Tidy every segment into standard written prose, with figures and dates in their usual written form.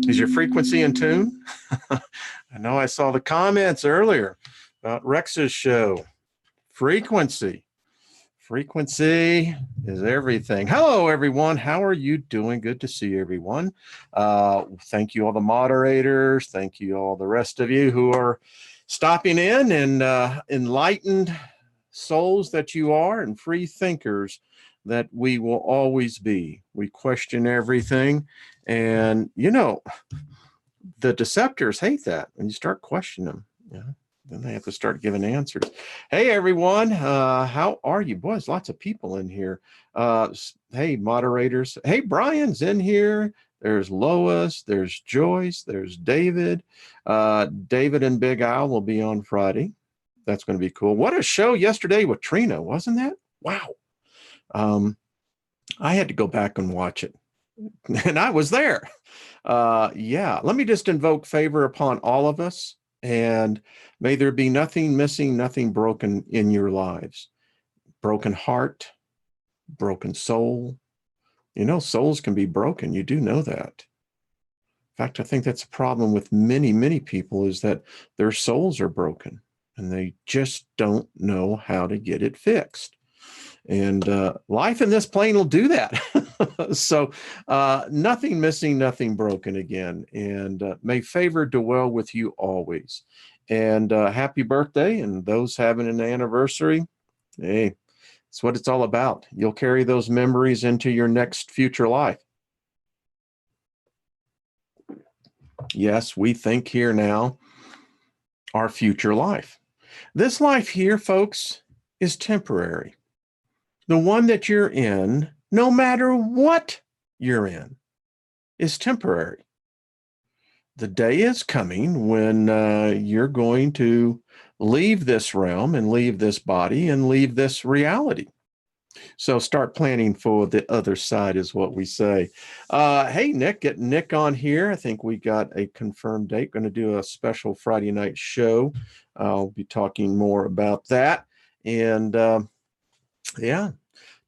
Is your frequency in tune? I know I saw the comments earlier about Rex's show. Frequency. Frequency is everything. Hello, everyone. How are you doing? Good to see everyone. Thank you, all the moderators. Thank you, all the rest of you who are stopping in, and enlightened souls that you are, and free thinkers that we will always be. We question everything. And, you know, the deceptors hate that when you start questioning them. Yeah. Then they have to start giving answers. Hey, everyone. How are you? Boy, there's lots of people in here. Hey, moderators. Hey, Brian's in here. There's Lois. There's Joyce. There's David. David and Big Al will be on Friday. That's going to be cool. What a show yesterday with Trina, wasn't that? Wow. I had to go back and watch it. And I was there. Yeah, let me just invoke favor upon all of us, and may there be nothing missing, nothing broken in your lives. Broken heart, broken soul. You know, souls can be broken. You do know that. In fact, I think that's a problem with many, many people, is that their souls are broken and they just don't know how to get it fixed. And life in this plane will do that. So nothing missing, nothing broken again. And may favor dwell with you always. And happy birthday. And those having an anniversary, hey, it's what it's all about. You'll carry those memories into your next future life. Yes, we think here now, our future life. This life here, folks, is temporary. The one that you're in, no matter what you're in, is temporary. The day is coming when you're going to leave this realm and leave this body and leave this reality. So start planning for the other side is what we say. Hey, Nick, get Nick on here. I think we got a confirmed date. Going to do a special Friday night show. I'll be talking more about that. And yeah.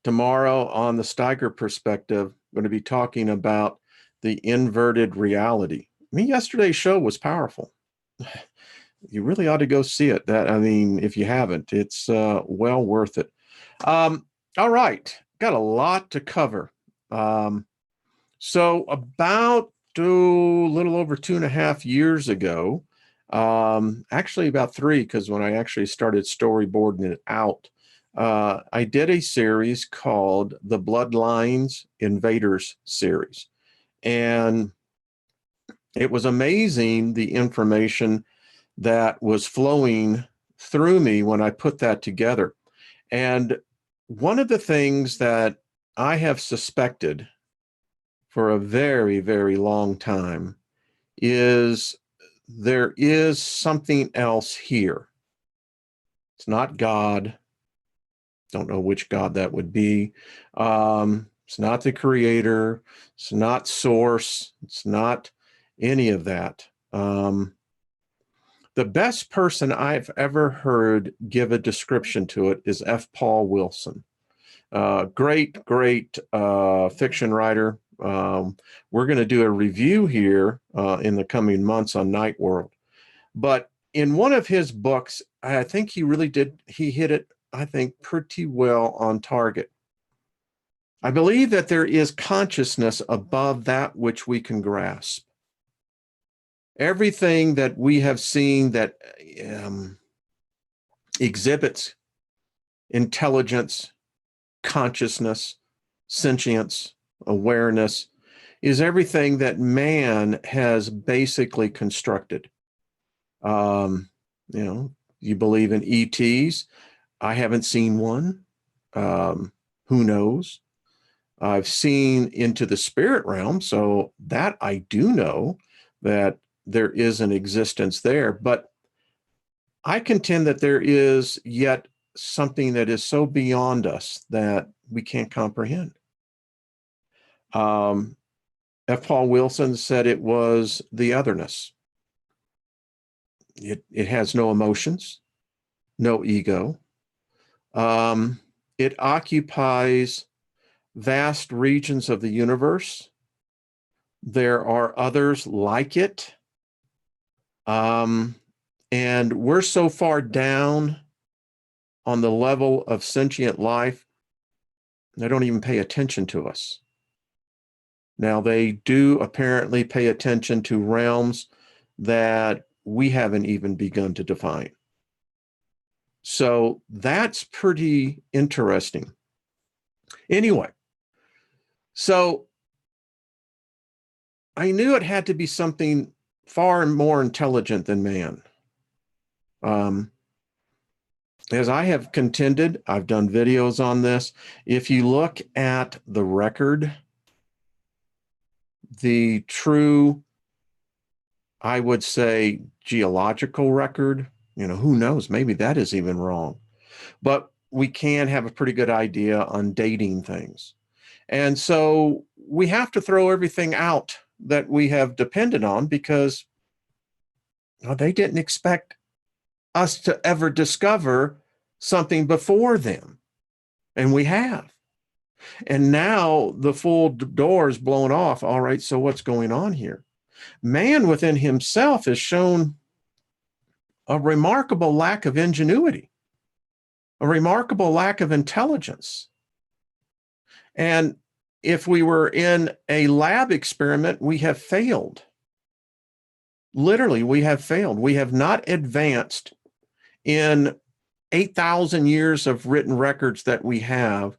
Tomorrow on the Steiger Perspective, I'm going to be talking about the inverted reality. I mean, yesterday's show was powerful. You really ought to go see it. I mean, if you haven't, it's well worth it. All right, got a lot to cover. So about a little over 2.5 years ago, actually about 3, because when I actually started storyboarding it out, I did a series called the Bloodlines Invaders series. And it was amazing the information that was flowing through me when I put that together. And one of the things that I have suspected for a very, very long time is there is something else here. It's not God. Don't know which God that would be. It's not the creator. It's not source. It's not any of that. The best person I've ever heard give a description to it is F. Paul Wilson. Great fiction writer. We're going to do a review here in the coming months on Night World. But in one of his books, I think he hit it, I think, pretty well on target. I believe that there is consciousness above that which we can grasp. Everything that we have seen that exhibits intelligence, consciousness, sentience, awareness, is everything that man has basically constructed. You know, you believe in ETs. I haven't seen one. Who knows? I've seen into the spirit realm, so that I do know that there is an existence there. But I contend that there is yet something that is so beyond us that we can't comprehend. F. Paul Wilson said it was the otherness. It has no emotions, no ego. It occupies vast regions of the universe, There are others like it. And we're so far down on the level of sentient life, they don't even pay attention to us. Now, they do apparently pay attention to realms that we haven't even begun to define. So that's pretty interesting. Anyway, so I knew it had to be something far more intelligent than man. As I have contended, I've done videos on this. If you look at the record, the true, I would say, geological record, who knows, maybe that is even wrong. But we can have a pretty good idea on dating things. And so we have to throw everything out that we have depended on because they didn't expect us to ever discover something before them. And we have. And now the full door is blown off. All right, so what's going on here? Man within himself has shown a remarkable lack of ingenuity, a remarkable lack of intelligence. And if we were in a lab experiment, we have failed. Literally, we have failed. We have not advanced in 8,000 years of written records that we have.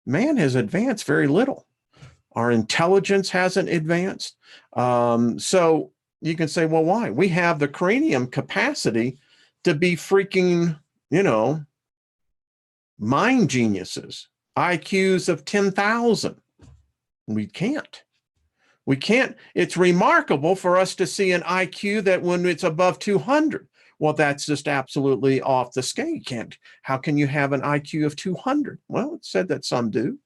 Man has advanced very little. Our intelligence hasn't advanced. So you can say, well, why? We have the cranium capacity to be freaking, mind geniuses, IQs of 10,000. We can't. We can't. It's remarkable for us to see an IQ that when it's above 200, well, that's just absolutely off the scale. You can't. How can you have an IQ of 200? Well, it said that some do.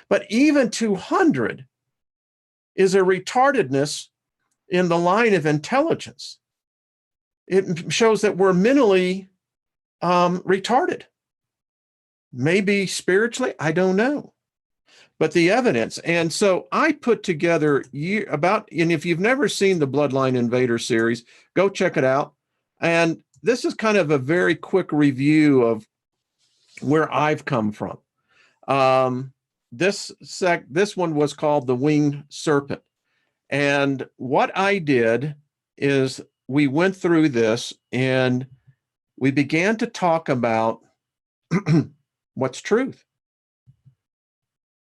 But even 200 is a retardedness in the line of intelligence. It shows that we're mentally retarded. Maybe spiritually, I don't know. But the evidence. And so I put together and if you've never seen the Bloodline Invaders series, go check it out. And this is kind of a very quick review of where I've come from. This one was called the Winged Serpent. And what I did is we went through this and we began to talk about what's truth.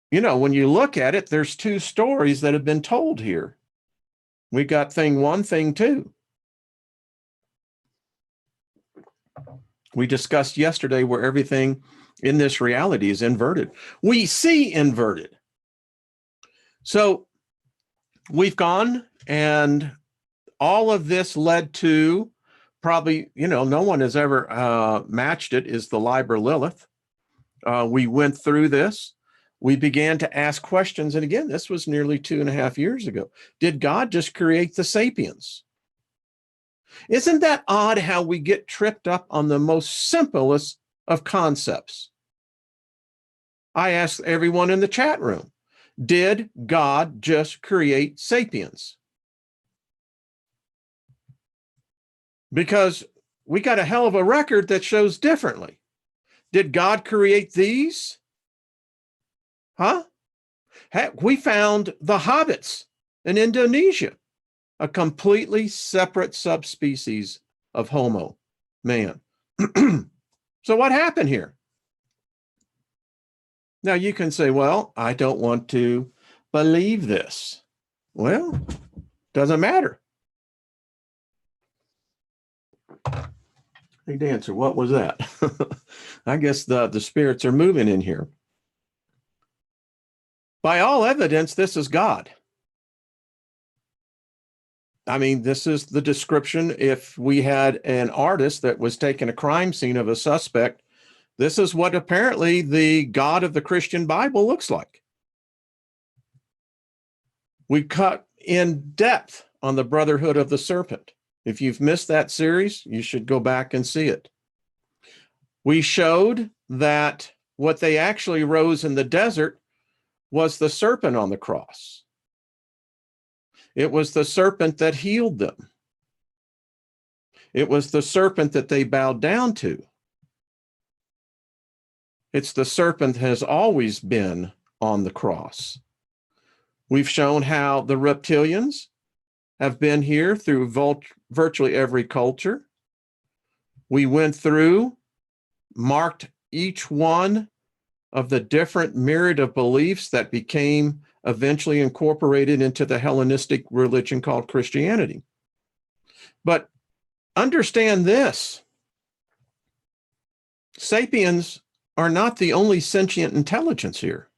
When you look at it, there's two stories that have been told here. We got thing one, thing two. We discussed yesterday where everything in this reality is inverted. We see inverted. So we've gone, and all of this led to probably, no one has ever matched it, is the Liber Lilith. We went through this. We began to ask questions. And again, this was nearly 2.5 years ago. Did God just create the sapiens? Isn't that odd how we get tripped up on the most simplest of concepts? I asked everyone in the chat room, did God just create sapiens? Because we got a hell of a record that shows differently. Did God create these? Huh? Heck, we found the hobbits in Indonesia, a completely separate subspecies of Homo, man. So what happened here? Now you can say, well, I don't want to believe this. Well, doesn't matter. Hey, Dancer, what was that? I guess the spirits are moving in here. By all evidence, this is God. I mean, this is the description. If we had an artist that was taking a crime scene of a suspect, this is what apparently the God of the Christian Bible looks like. We cut in depth on the Brotherhood of the Serpent. If you've missed that series, you should go back and see it. We showed that what they actually rose in the desert was the serpent on the cross. It was the serpent that healed them. It was the serpent that they bowed down to. It's the serpent that has always been on the cross. We've shown how the reptilians have been here through virtually every culture. We went through, marked each one of the different myriad of beliefs that became eventually incorporated into the Hellenistic religion called Christianity. But understand this: sapiens are not the only sentient intelligence here.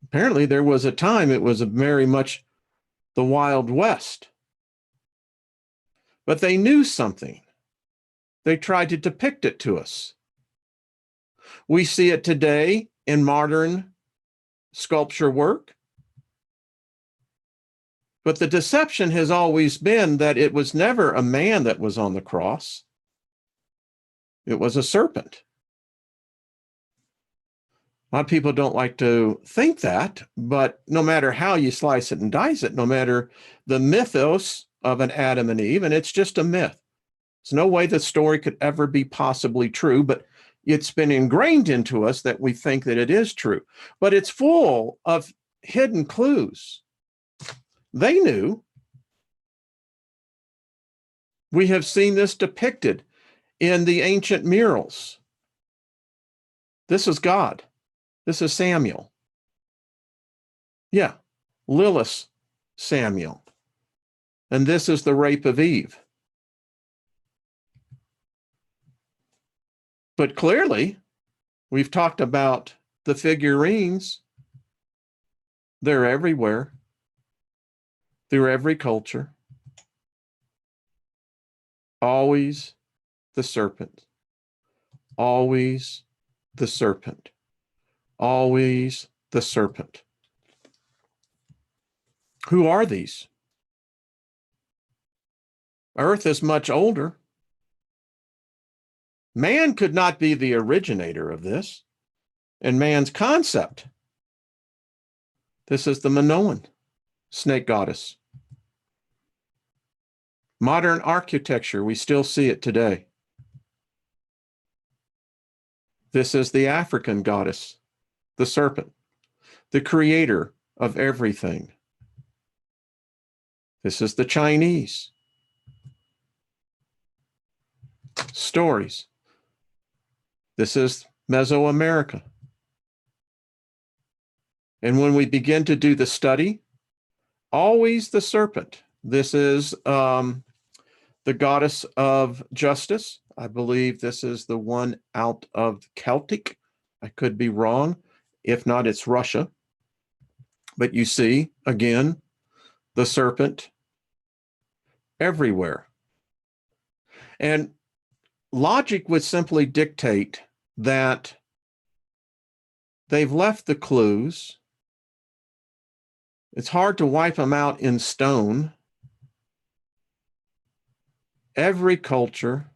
Apparently, there was a time it was very much the Wild West. But they knew something. They tried to depict it to us. We see it today in modern sculpture work. But the deception has always been that it was never a man that was on the cross. It was a serpent. A lot of people don't like to think that, but no matter how you slice it and dice it, no matter the mythos of an Adam and Eve, and it's just a myth. There's no way the story could ever be possibly true, but it's been ingrained into us that we think that it is true. But it's full of hidden clues. They knew. We have seen this depicted in the ancient murals. This is God. This is Samuel. Yeah, Lilith Samuel. And this is the rape of Eve. But clearly, we've talked about the figurines. They're everywhere, through every culture. Always the serpent. Always the serpent. Always the serpent. Who are these? Earth is much older. Man could not be the originator of this, and man's concept. This is the Minoan snake goddess. Modern architecture, we still see it today. This is the African goddess, the serpent, the creator of everything. This is the Chinese. Stories. This is Mesoamerica. And when we begin to do the study, always the serpent. This is the goddess of justice. I believe this is the one out of Celtic. I could be wrong. If not, it's Russia. But you see, again, the serpent everywhere. And logic would simply dictate that they've left the clues. It's hard to wipe them out in stone. Every culture,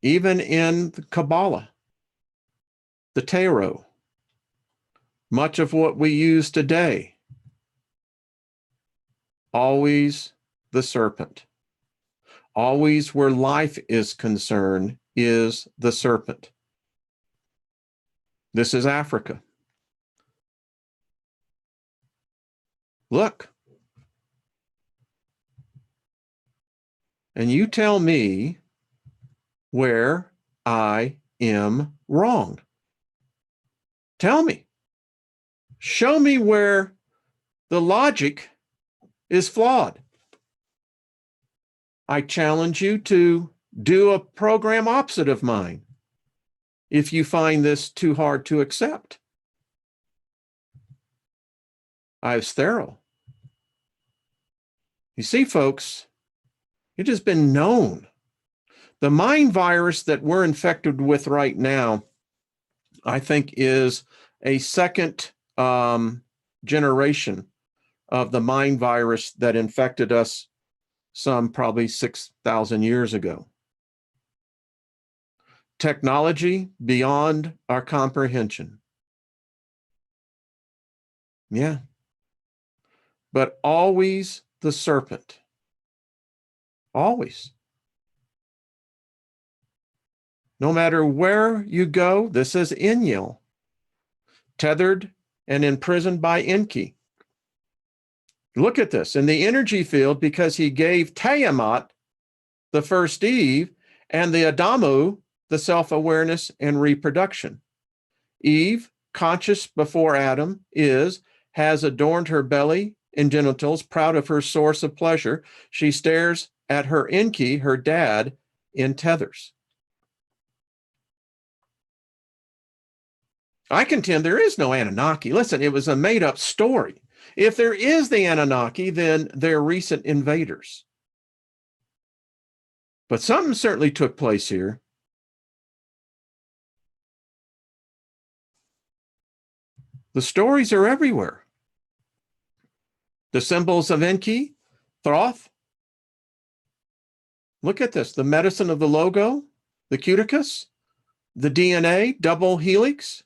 even in the Kabbalah, the tarot, much of what we use today, always the serpent. Always where life is concerned is the serpent. This is Africa. Look. And you tell me where I am wrong. Tell me. Show me where the logic is flawed. I challenge you to do a program opposite of mine if you find this too hard to accept. I was thorough. You see, folks, it has been known. The mind virus that we're infected with right now, I think, is a second generation of the mind virus that infected us some probably 6,000 years ago. Technology beyond our comprehension. Yeah. But always the serpent. Always. No matter where you go, this is Enlil, tethered and imprisoned by Enki. Look at this. In the energy field, because he gave Tiamat, the first Eve, and the Adamu, the self-awareness and reproduction. Eve, conscious before Adam, has adorned her belly and genitals, proud of her source of pleasure. She stares at her Enki, her dad, in tethers. I contend there is no Anunnaki. Listen, it was a made-up story. If there is the Anunnaki, then they're recent invaders. But something certainly took place here. The stories are everywhere. The symbols of Enki, Thoth. Look at this, the medicine of the logo, the cuticus, the DNA, double helix.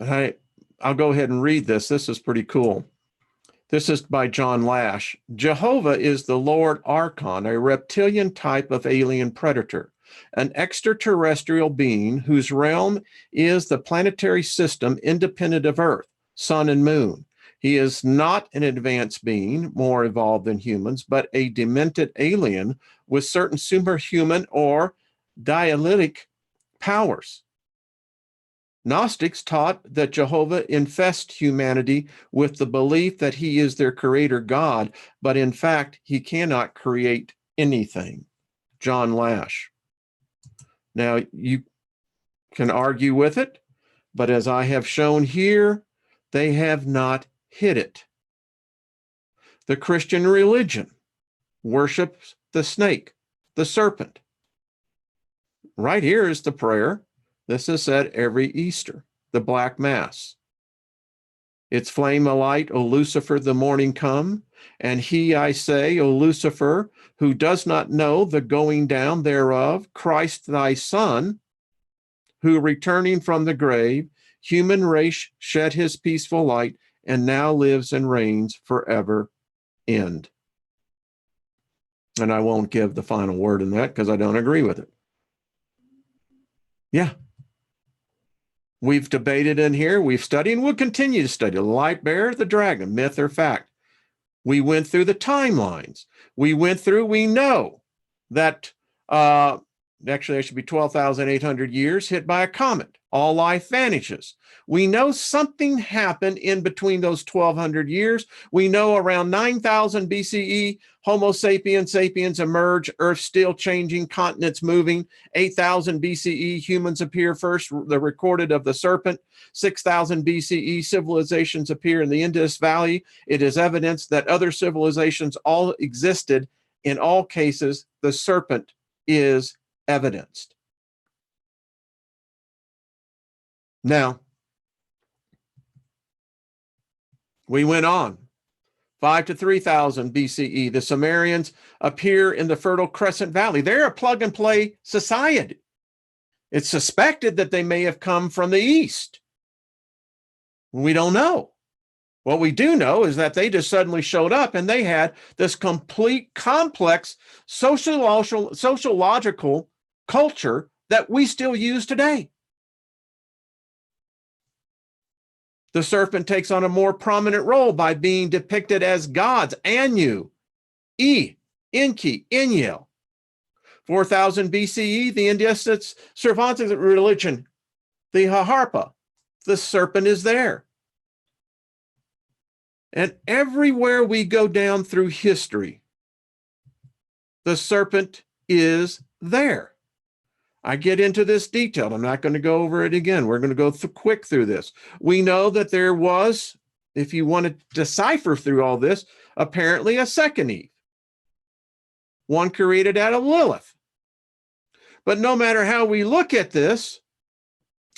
I'll go ahead and read this. This is pretty cool. This is by John Lash. Jehovah is the Lord Archon, a reptilian type of alien predator, an extraterrestrial being whose realm is the planetary system independent of Earth, Sun, and Moon. He is not an advanced being, more evolved than humans, but a demented alien with certain superhuman or dialectic powers. Gnostics taught that Jehovah infests humanity with the belief that he is their creator God, but in fact, he cannot create anything. John Lash. Now, you can argue with it, but as I have shown here, they have not hit it. The Christian religion worships the snake, the serpent. Right here is the prayer. This is said every Easter, the Black Mass. Its flame alight, O Lucifer, the morning come, and he, I say, O Lucifer, who does not know the going down thereof, Christ thy Son, who returning from the grave, human race shed his peaceful light, and now lives and reigns forever. End. And I won't give the final word in that because I don't agree with it. Yeah. We've debated in here, we've studied, and we'll continue to study the light bearer, the dragon, myth or fact. We went through the timelines. We know that actually there should be 12,800 years hit by a comet. All life vanishes. We know something happened in between those 1,200 years. We know around 9,000 BCE, Homo sapiens emerge, Earth still changing, continents moving. 8,000 BCE, humans appear first, the recorded of the serpent. 6,000 BCE, civilizations appear in the Indus Valley. It is evidence that other civilizations all existed. In all cases, the serpent is evidenced. Now, we went on. 5 to 3,000 BCE, the Sumerians appear in the Fertile Crescent Valley. They're a plug-and-play society. It's suspected that they may have come from the east. We don't know. What we do know is that they just suddenly showed up and they had this complete complex sociological culture that we still use today. The serpent takes on a more prominent role by being depicted as gods, Anu, Enki, Enlil. 4,000 BCE, the Indus Cervantes religion, the Harpa, the serpent is there. And everywhere we go down through history, the serpent is there. I get into this detail. I'm not going to go over it again. We're going to go quick through this. We know that there was, if you want to decipher through all this, apparently a second Eve, one created out of Lilith. But no matter how we look at this,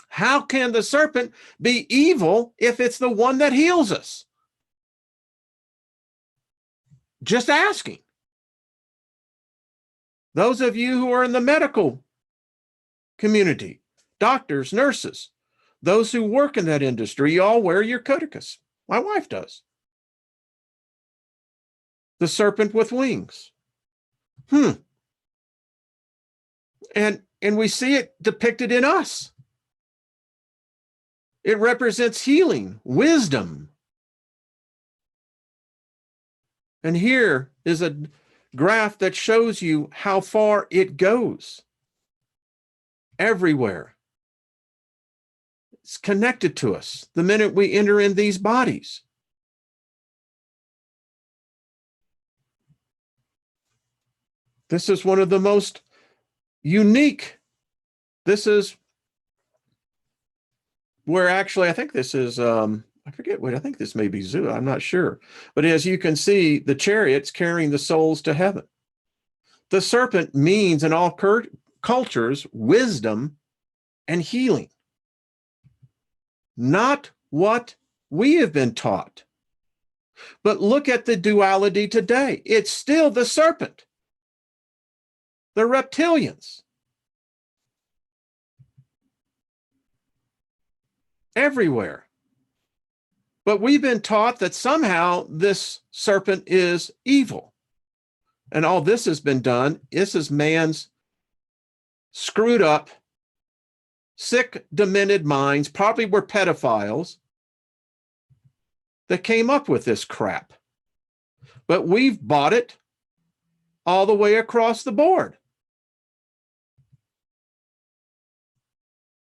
how can the serpent be evil if it's the one that heals us? Just asking. Those of you who are in the medical community, doctors, nurses, those who work in that industry, you all wear your codicus. My wife does. The serpent with wings. And we see it depicted in us. It represents healing, wisdom. And here is a graph that shows you how far it goes. Everywhere. It's connected to us the minute we enter in these bodies. This is one of the most unique. This is where actually, I think this is, I forget what, I think this may be Zoo, I'm not sure. But as you can see, the chariots carrying the souls to heaven. The serpent means in all cultures wisdom and healing. Not what we have been taught. But look at the duality today. It's still the serpent. The reptilians. Everywhere. But we've been taught that somehow this serpent is evil. And all this has been done. This is man's screwed up, sick, demented minds, probably were pedophiles, that came up with this crap. But we've bought it all the way across the board.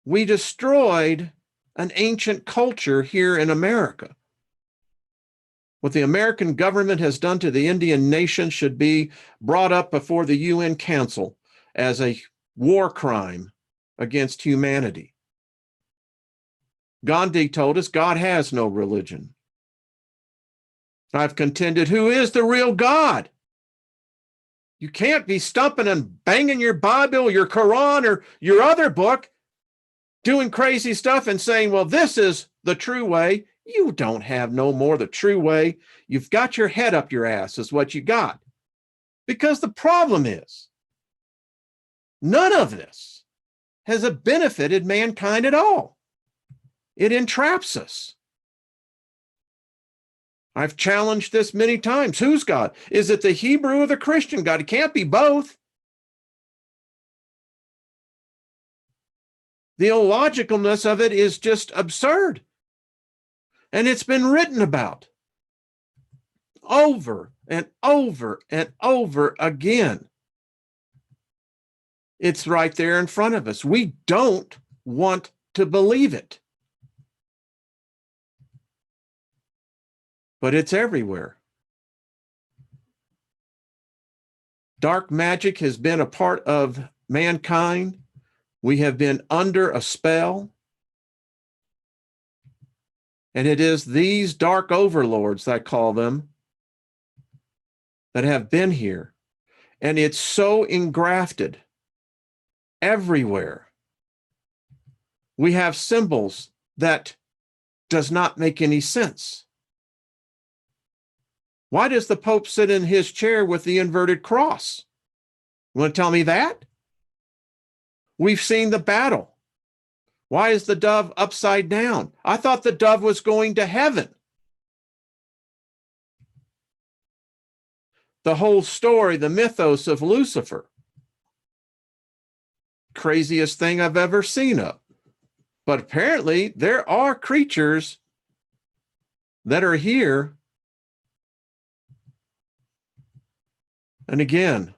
We destroyed an ancient culture here in America. What the American government has done to the Indian nation should be brought up before the UN Council as a war crime against humanity. Gandhi told us God has no religion. I've contended, who is the real God? You can't be stumping and banging your Bible, your Quran, or your other book, doing crazy stuff and saying, well, this is the true way. You don't have no more the true way. You've got your head up your ass is what you got. Because the problem is, none of this has benefited mankind at all. It entraps us. I've challenged this many times. Who's God? Is it the Hebrew or the Christian God? It can't be both. The illogicalness of it is just absurd. And it's been written about over and over and over again. It's right there in front of us. We don't want to believe it. But it's everywhere. Dark magic has been a part of mankind. We have been under a spell. And it is these dark overlords, I call them, that have been here. And it's so engrafted everywhere. We have symbols that does not make any sense. Why does the Pope sit in his chair with the inverted cross? You want to tell me that? We've seen the battle. Why is the dove upside down? I thought the dove was going to heaven. The whole story, the mythos of Lucifer. Craziest thing I've ever seen of. But apparently there are creatures that are here. And again,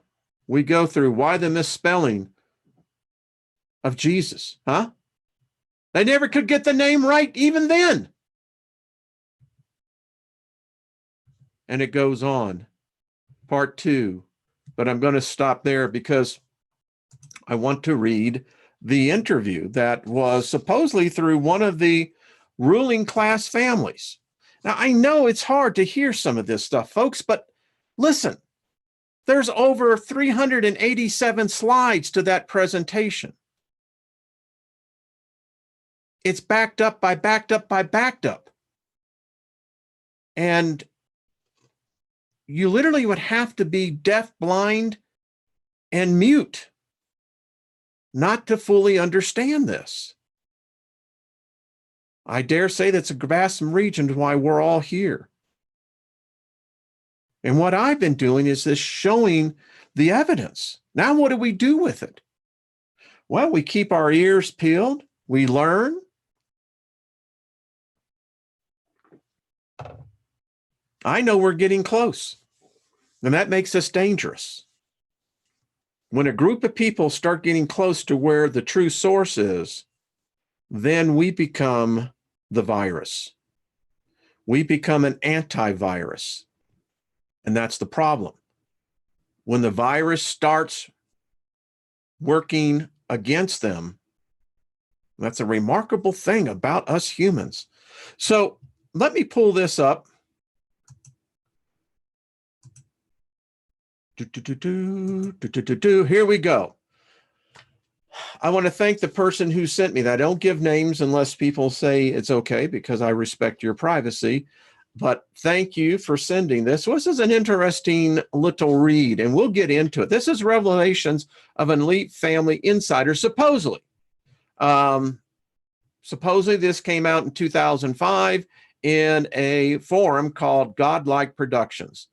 we go through why the misspelling of Jesus, huh? They never could get the name right even then. And it goes on. Part 2. But I'm going to stop there because I want to read the interview that was supposedly through one of the ruling class families. Now, I know it's hard to hear some of this stuff, folks, but listen, there's over 387 slides to that presentation. It's backed up by backed up by backed up. And you literally would have to be deaf, blind, and mute not to fully understand this. I dare say that's a vast reason why we're all here. And what I've been doing is this showing the evidence. Now, what do we do with it? Well, we keep our ears peeled. We learn. I know we're getting close, and that makes us dangerous. When a group of people start getting close to where the true source is, then we become the virus. We become an antivirus. And that's the problem. When the virus starts working against them, that's a remarkable thing about us humans. So let me pull this up. Here we go. I want to thank the person who sent me that. I don't give names unless people say it's okay, because I respect your privacy. But thank you for sending this. This is an interesting little read, and we'll get into it. This is Revelations of an Elite Family Insider, supposedly. Supposedly this came out in 2005 in a forum called Godlike Productions.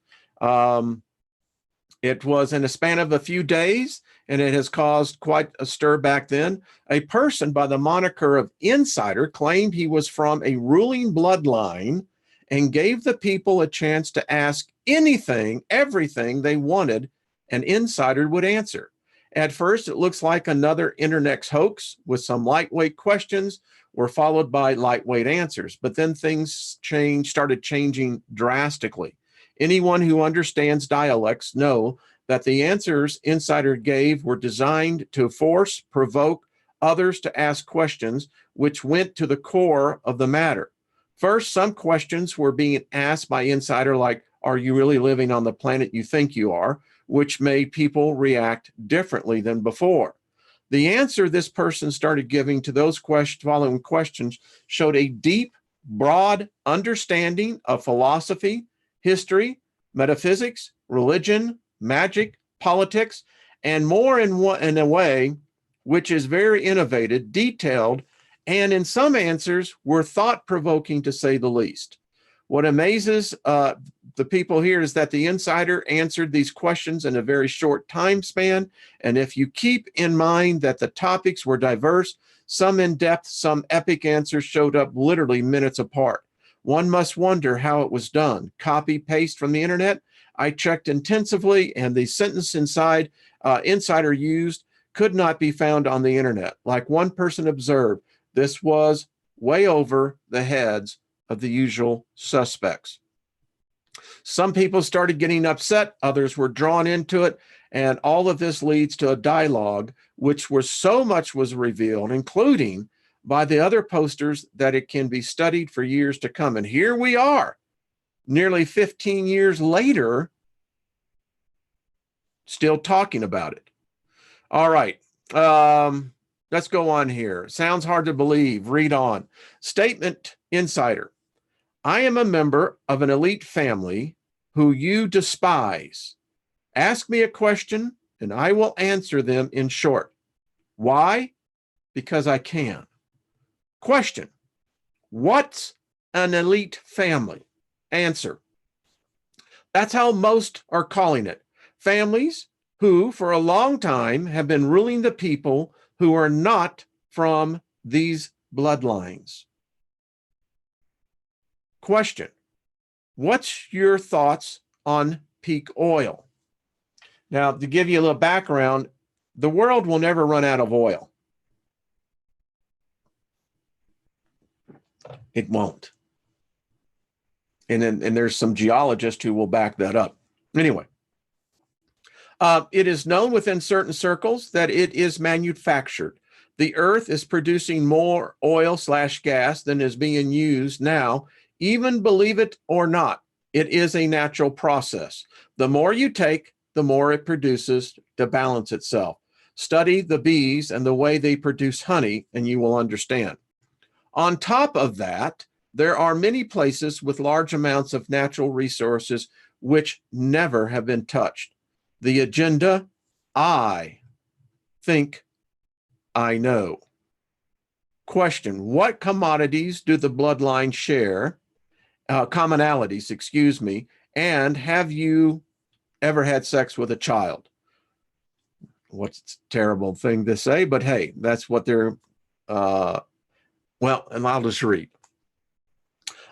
It was in a span of a few days, and it has caused quite a stir back then. A person by the moniker of Insider claimed he was from a ruling bloodline and gave the people a chance to ask anything, everything they wanted, and Insider would answer. At first, it looks like another internet hoax with some lightweight questions were followed by lightweight answers. But then things started changing drastically. Anyone who understands dialects know that the answers Insider gave were designed to force, provoke others to ask questions, which went to the core of the matter. First, some questions were being asked by Insider, like, are you really living on the planet you think you are? Which made people react differently than before. The answer this person started giving to those following questions showed a deep, broad understanding of philosophy, history, metaphysics, religion, magic, politics, and more in a way which is very innovative, detailed, and in some answers were thought-provoking, to say the least. What amazes the people here is that the Insider answered these questions in a very short time span. And if you keep in mind that the topics were diverse, some in-depth, some epic answers showed up literally minutes apart. One must wonder how it was done. Copy, paste from the internet? I checked intensively, and the sentence Insider used could not be found on the internet. Like one person observed, this was way over the heads of the usual suspects. Some people started getting upset, others were drawn into it, and all of this leads to a dialogue which was so much was revealed, including by the other posters, that it can be studied for years to come. And here we are, nearly 15 years later, still talking about it. All right. Let's go on here. Sounds hard to believe. Read on. Statement Insider. I am a member of an elite family who you despise. Ask me a question and I will answer them in short. Why? Because I can. Question. What's an elite family? Answer. That's how most are calling it. Families who for a long time have been ruling the people who are not from these bloodlines. Question. What's your thoughts on peak oil? Now, to give you a little background, the world will never run out of oil. It won't. And there's some geologists who will back that up. Anyway, it is known within certain circles that it is manufactured. The earth is producing more oil/gas than is being used now. Even believe it or not, it is a natural process. The more you take, the more it produces to balance itself. Study the bees and the way they produce honey, and you will understand. On top of that, there are many places with large amounts of natural resources which never have been touched. The agenda, I think, I know. Question, what commodities do the bloodlines share? Commonalities, excuse me. And have you ever had sex with a child? What's a terrible thing to say, but hey, that's what they're, well, and I'll just read.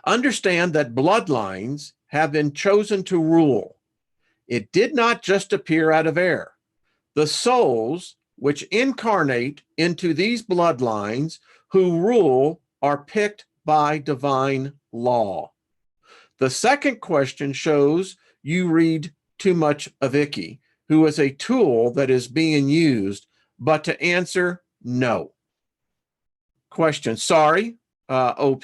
Understand that bloodlines have been chosen to rule. It did not just appear out of air. The souls which incarnate into these bloodlines who rule are picked by divine law. The second question shows you read too much of Icky, who is a tool that is being used, but to answer, no. Question, sorry, OP,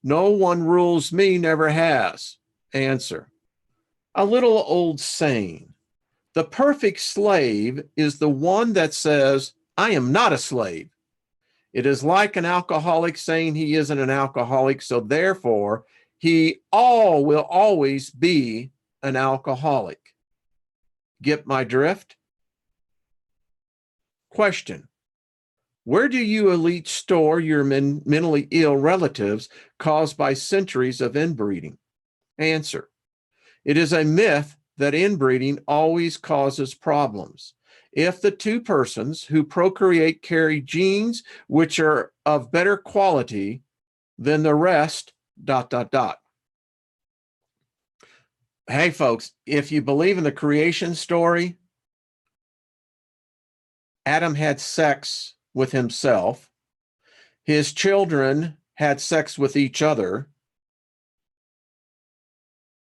no one rules me, never has. Answer, a little old saying. The perfect slave is the one that says, I am not a slave. It is like an alcoholic saying he isn't an alcoholic, so therefore he will always be an alcoholic. Get my drift? Question, where do you elites store your mentally ill relatives caused by centuries of inbreeding? Answer, it is a myth that inbreeding always causes problems. If the two persons who procreate carry genes which are of better quality than the rest, ... Hey, folks, if you believe in the creation story, Adam had sex with himself. His children had sex with each other.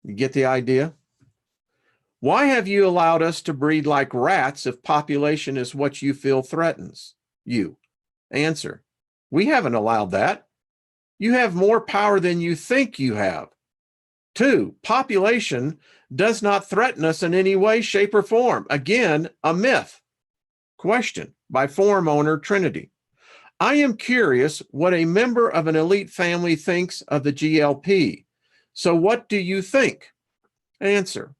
You get the idea? Why have you allowed us to breed like rats if population is what you feel threatens you? Answer, we haven't allowed that. You have more power than you think you have. 2, population does not threaten us in any way, shape, or form. Again, a myth. Question by forum owner Trinity. I am curious what a member of an elite family thinks of the GLP. So what do you think? Answer,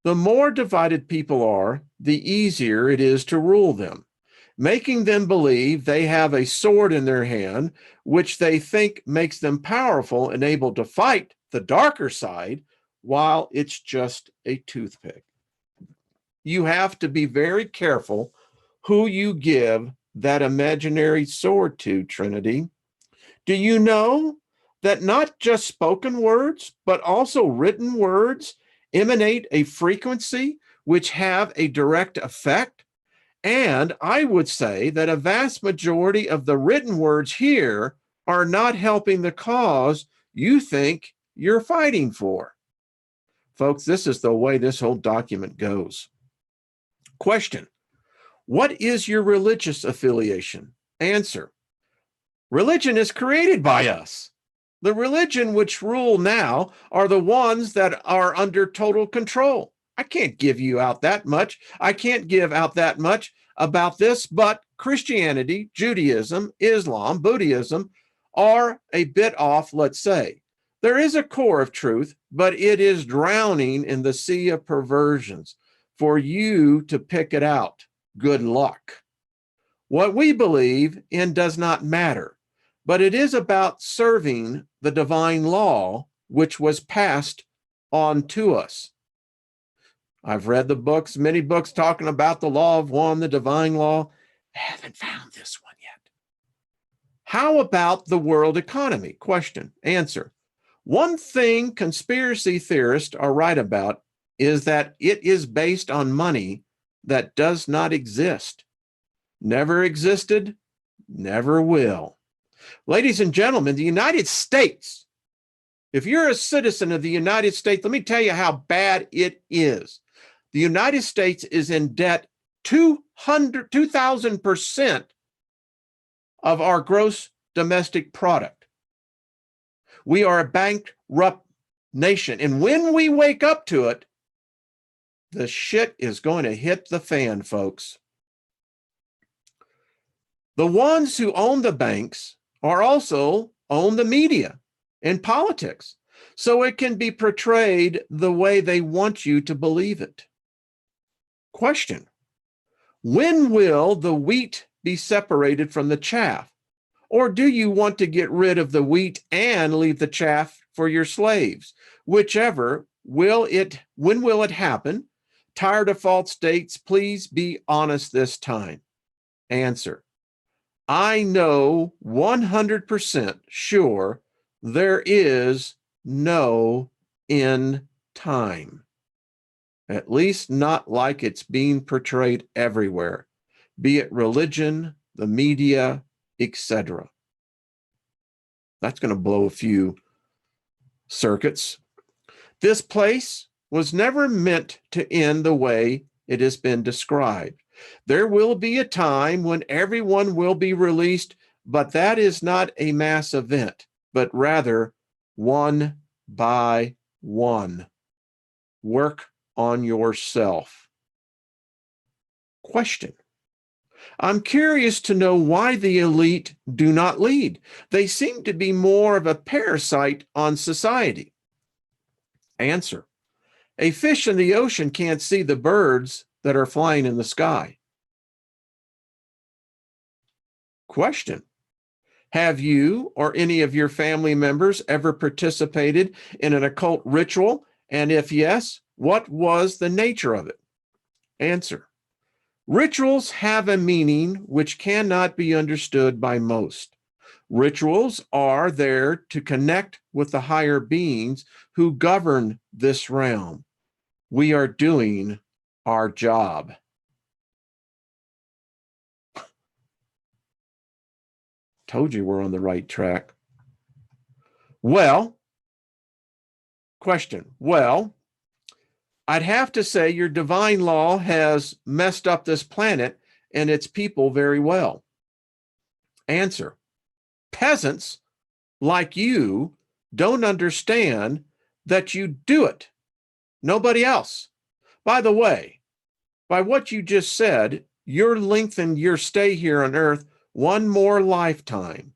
the more divided people are, the easier it is to rule them, making them believe they have a sword in their hand, which they think makes them powerful and able to fight the darker side, while it's just a toothpick. You have to be very careful who you give that imaginary sword to, Trinity. Do you know that not just spoken words, but also written words emanate a frequency which have a direct effect? And I would say that a vast majority of the written words here are not helping the cause you think you're fighting for. Folks, this is the way this whole document goes. Question, what is your religious affiliation? Answer, religion is created by us. The religion which rule now are the ones that are under total control. I can't give you out that much. I can't give out that much about this, but Christianity, Judaism, Islam, Buddhism are a bit off, let's say. There is a core of truth, but it is drowning in the sea of perversions. For you to pick it out, good luck. What we believe in does not matter, but it is about serving the divine law which was passed on to us. I've read the books, many books talking about the law of one, the divine law. I haven't found this one yet. How about the world economy? Question, answer. One thing conspiracy theorists are right about is that it is based on money that does not exist. Never existed, never will. Ladies and gentlemen, the United States, if you're a citizen of the United States, let me tell you how bad it is. The United States is in debt 2,000% of our gross domestic product. We are a bankrupt nation. And when we wake up to it, the shit is going to hit the fan, folks. The ones who own the banks are also own the media and politics, so it can be portrayed the way they want you to believe it. Question, when will the wheat be separated from the chaff? Or do you want to get rid of the wheat and leave the chaff for your slaves? Whichever, when will it happen? Tired of false dates, please be honest this time. Answer: I know 100% sure there is no end time. At least not like it's being portrayed everywhere, be it religion, the media, etc. That's going to blow a few circuits. This place was never meant to end the way it has been described. There will be a time when everyone will be released, but that is not a mass event, but rather one by one. Work on yourself. Question: I'm curious to know why the elite do not lead. They seem to be more of a parasite on society. Answer: a fish in the ocean can't see the birds that are flying in the sky. Question: have you or any of your family members ever participated in an occult ritual? And if yes, what was the nature of it? Answer: rituals have a meaning which cannot be understood by most. Rituals are there to connect with the higher beings who govern this realm. We are doing our job. Told you we're on the right track. Well, question. Well, I'd have to say your divine law has messed up this planet and its people very well. Answer: peasants like you don't understand that you do it. Nobody else. By the way, by what you just said, you're lengthened your stay here on Earth one more lifetime.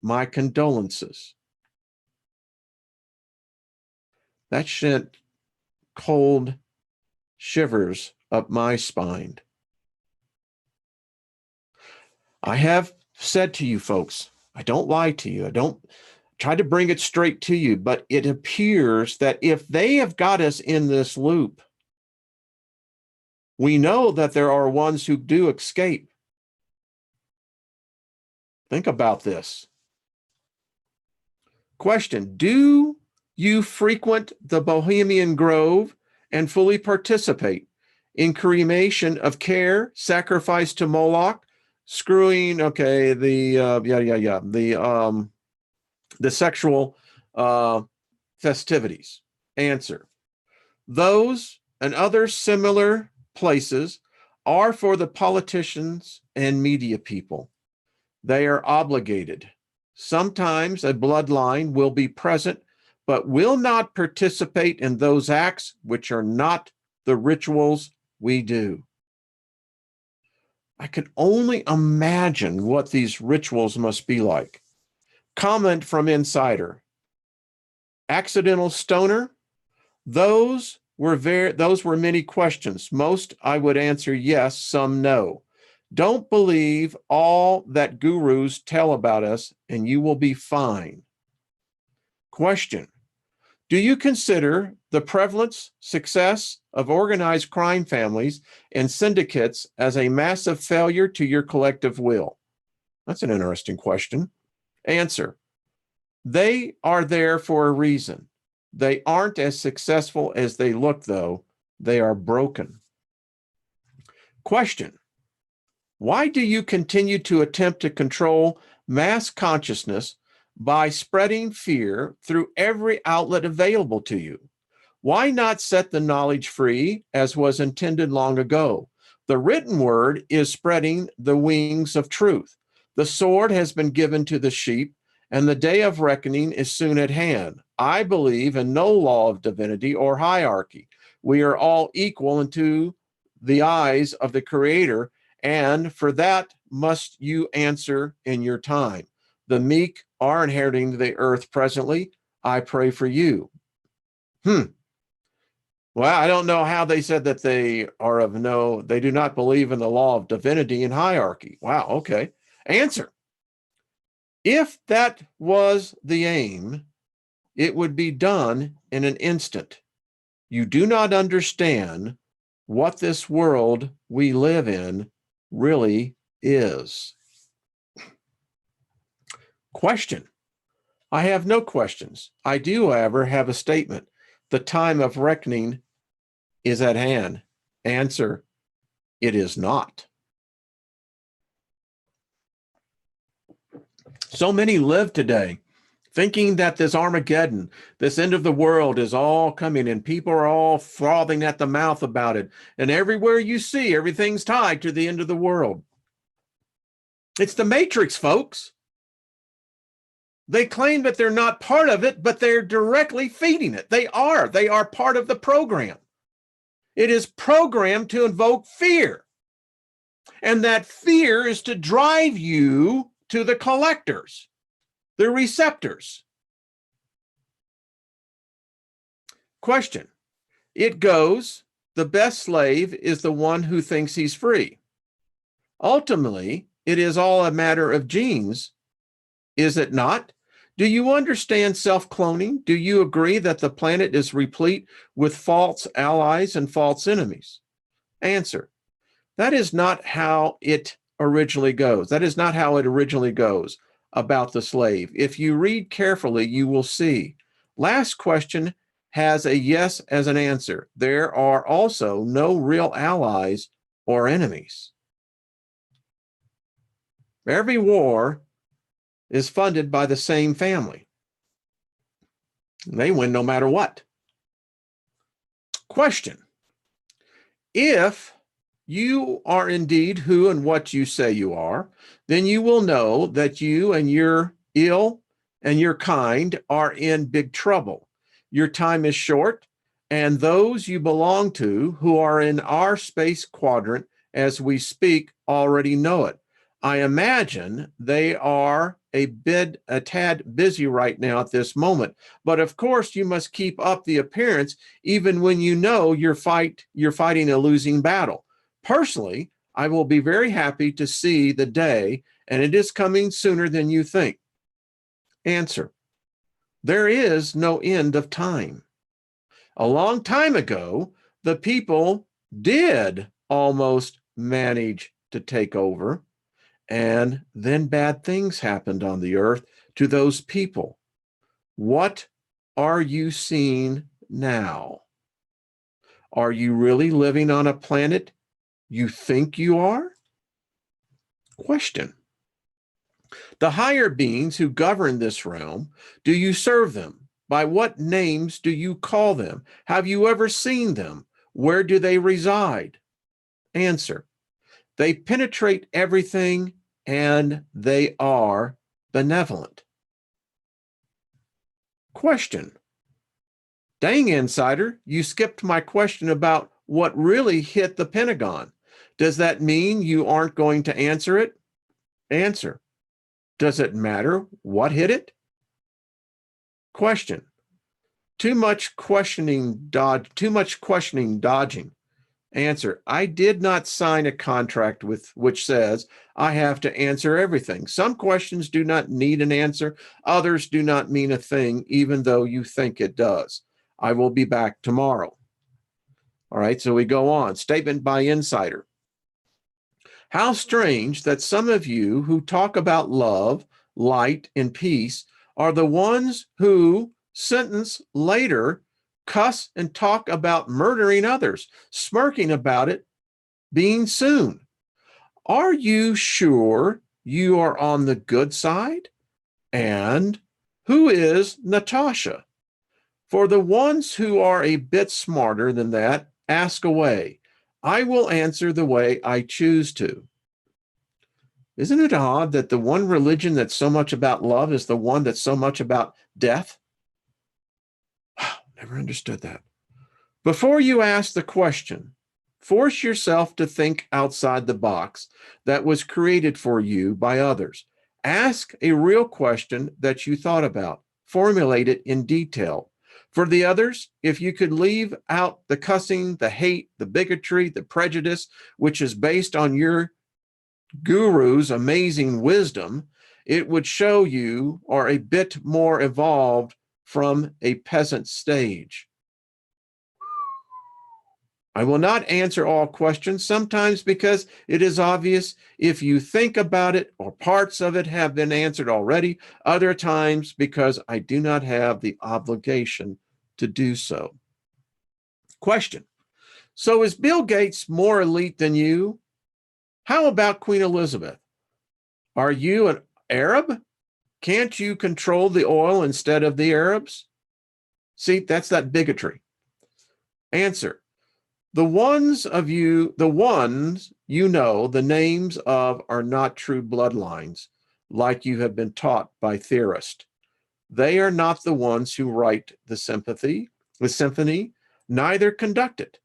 My condolences. That sent cold shivers up my spine. I have said to you folks, I don't lie to you. I don't try to bring it straight to you, but it appears that if they have got us in this loop, we know that there are ones who do escape. Think about this. Question: do you frequent the Bohemian Grove and fully participate in cremation of care, sacrifice to Moloch, screwing, okay, the sexual festivities? Answer: those and other similar places are for the politicians and media people. They are obligated. Sometimes a bloodline will be present, but will not participate in those acts which are not the rituals we do. I can only imagine what these rituals must be like. Comment from Insider: accidental stoner? Those were many questions. Most I would answer yes, some no. Don't believe all that gurus tell about us, and you will be fine. Question: do you consider the prevalence, success of organized crime families and syndicates as a massive failure to your collective will? That's an interesting question. Answer: they are there for a reason. They aren't as successful as they look, though. They are broken. Question: why do you continue to attempt to control mass consciousness by spreading fear through every outlet available to you? Why not set the knowledge free as was intended long ago? The written word is spreading the wings of truth. The sword has been given to the sheep, and the day of reckoning is soon at hand. I believe in no law of divinity or hierarchy. We are all equal into the eyes of the Creator, and for that must you answer in your time. The meek are inheriting the earth presently. I pray for you. Well, I don't know how they said that they are of no, they do not believe in the law of divinity and hierarchy. Wow, okay. Answer. If that was the aim, it would be done in an instant. You do not understand what this world we live in really is. Question. I have no questions. I do, however, have a statement. The time of reckoning is at hand. Answer. It is not. So many live today thinking that this Armageddon, this end of the world is all coming and people are all frothing at the mouth about it. And everywhere you see, everything's tied to the end of the world. It's the Matrix, folks. They claim that they're not part of it, but they're directly feeding it. They are part of the program. It is programmed to invoke fear. And that fear is to drive you to the collectors, the receptors. Question. It goes, the best slave is the one who thinks he's free. Ultimately, it is all a matter of genes, is it not? Do you understand self-cloning? Do you agree that the planet is replete with false allies and false enemies? Answer. That is not how it originally goes. That is not how it originally goes about the slave. If you read carefully, you will see. Last question has a yes as an answer. There are also no real allies or enemies. Every war is funded by the same family. They win no matter what. Question. If you are indeed who and what you say you are, then you will know that you and your ill and your kind are in big trouble. Your time is short, and those you belong to who are in our space quadrant as we speak already know it. I imagine they are a tad busy right now at this moment, but of course you must keep up the appearance even when you know you're fighting a losing battle. Personally, I will be very happy to see the day, and it is coming sooner than you think. Answer. There is no end of time. A long time ago, the people did almost manage to take over, and then bad things happened on the earth to those people. What are you seeing now? Are you really living on a planet you think you are? Question. The higher beings who govern this realm, do you serve them? By what names do you call them? Have you ever seen them? Where do they reside? Answer. They penetrate everything and they are benevolent. Question. Dang, insider, you skipped my question about what really hit the Pentagon. Does that mean you aren't going to answer it? Answer. Does it matter what hit it? Question. Too much questioning dodging. Answer. I did not sign a contract with which says I have to answer everything. Some questions do not need an answer. Others do not mean a thing, even though you think it does. I will be back tomorrow. All right, so we go on. Statement by Insider. How strange that some of you who talk about love, light, and peace are the ones who, sentence later, cuss and talk about murdering others, smirking about it being soon. Are you sure you are on the good side? And who is Natasha? For the ones who are a bit smarter than that, ask away. I will answer the way I choose to. Isn't it odd that the one religion that's so much about love is the one that's so much about death? Never understood that. Before you ask the question, force yourself to think outside the box that was created for you by others. Ask a real question that you thought about. Formulate it in detail. For the others, if you could leave out the cussing, the hate, the bigotry, the prejudice, which is based on your guru's amazing wisdom, it would show you are a bit more evolved from a peasant stage. I will not answer all questions, sometimes because it is obvious if you think about it or parts of it have been answered already, other times because I do not have the obligation to do so. Question. So is Bill Gates more elite than you? How about Queen Elizabeth? Are you an Arab? Can't you control the oil instead of the Arabs? See, that's that bigotry. Answer. The ones you know the names of are not true bloodlines, like you have been taught by theorists. They are not the ones who write the symphony, neither conduct it.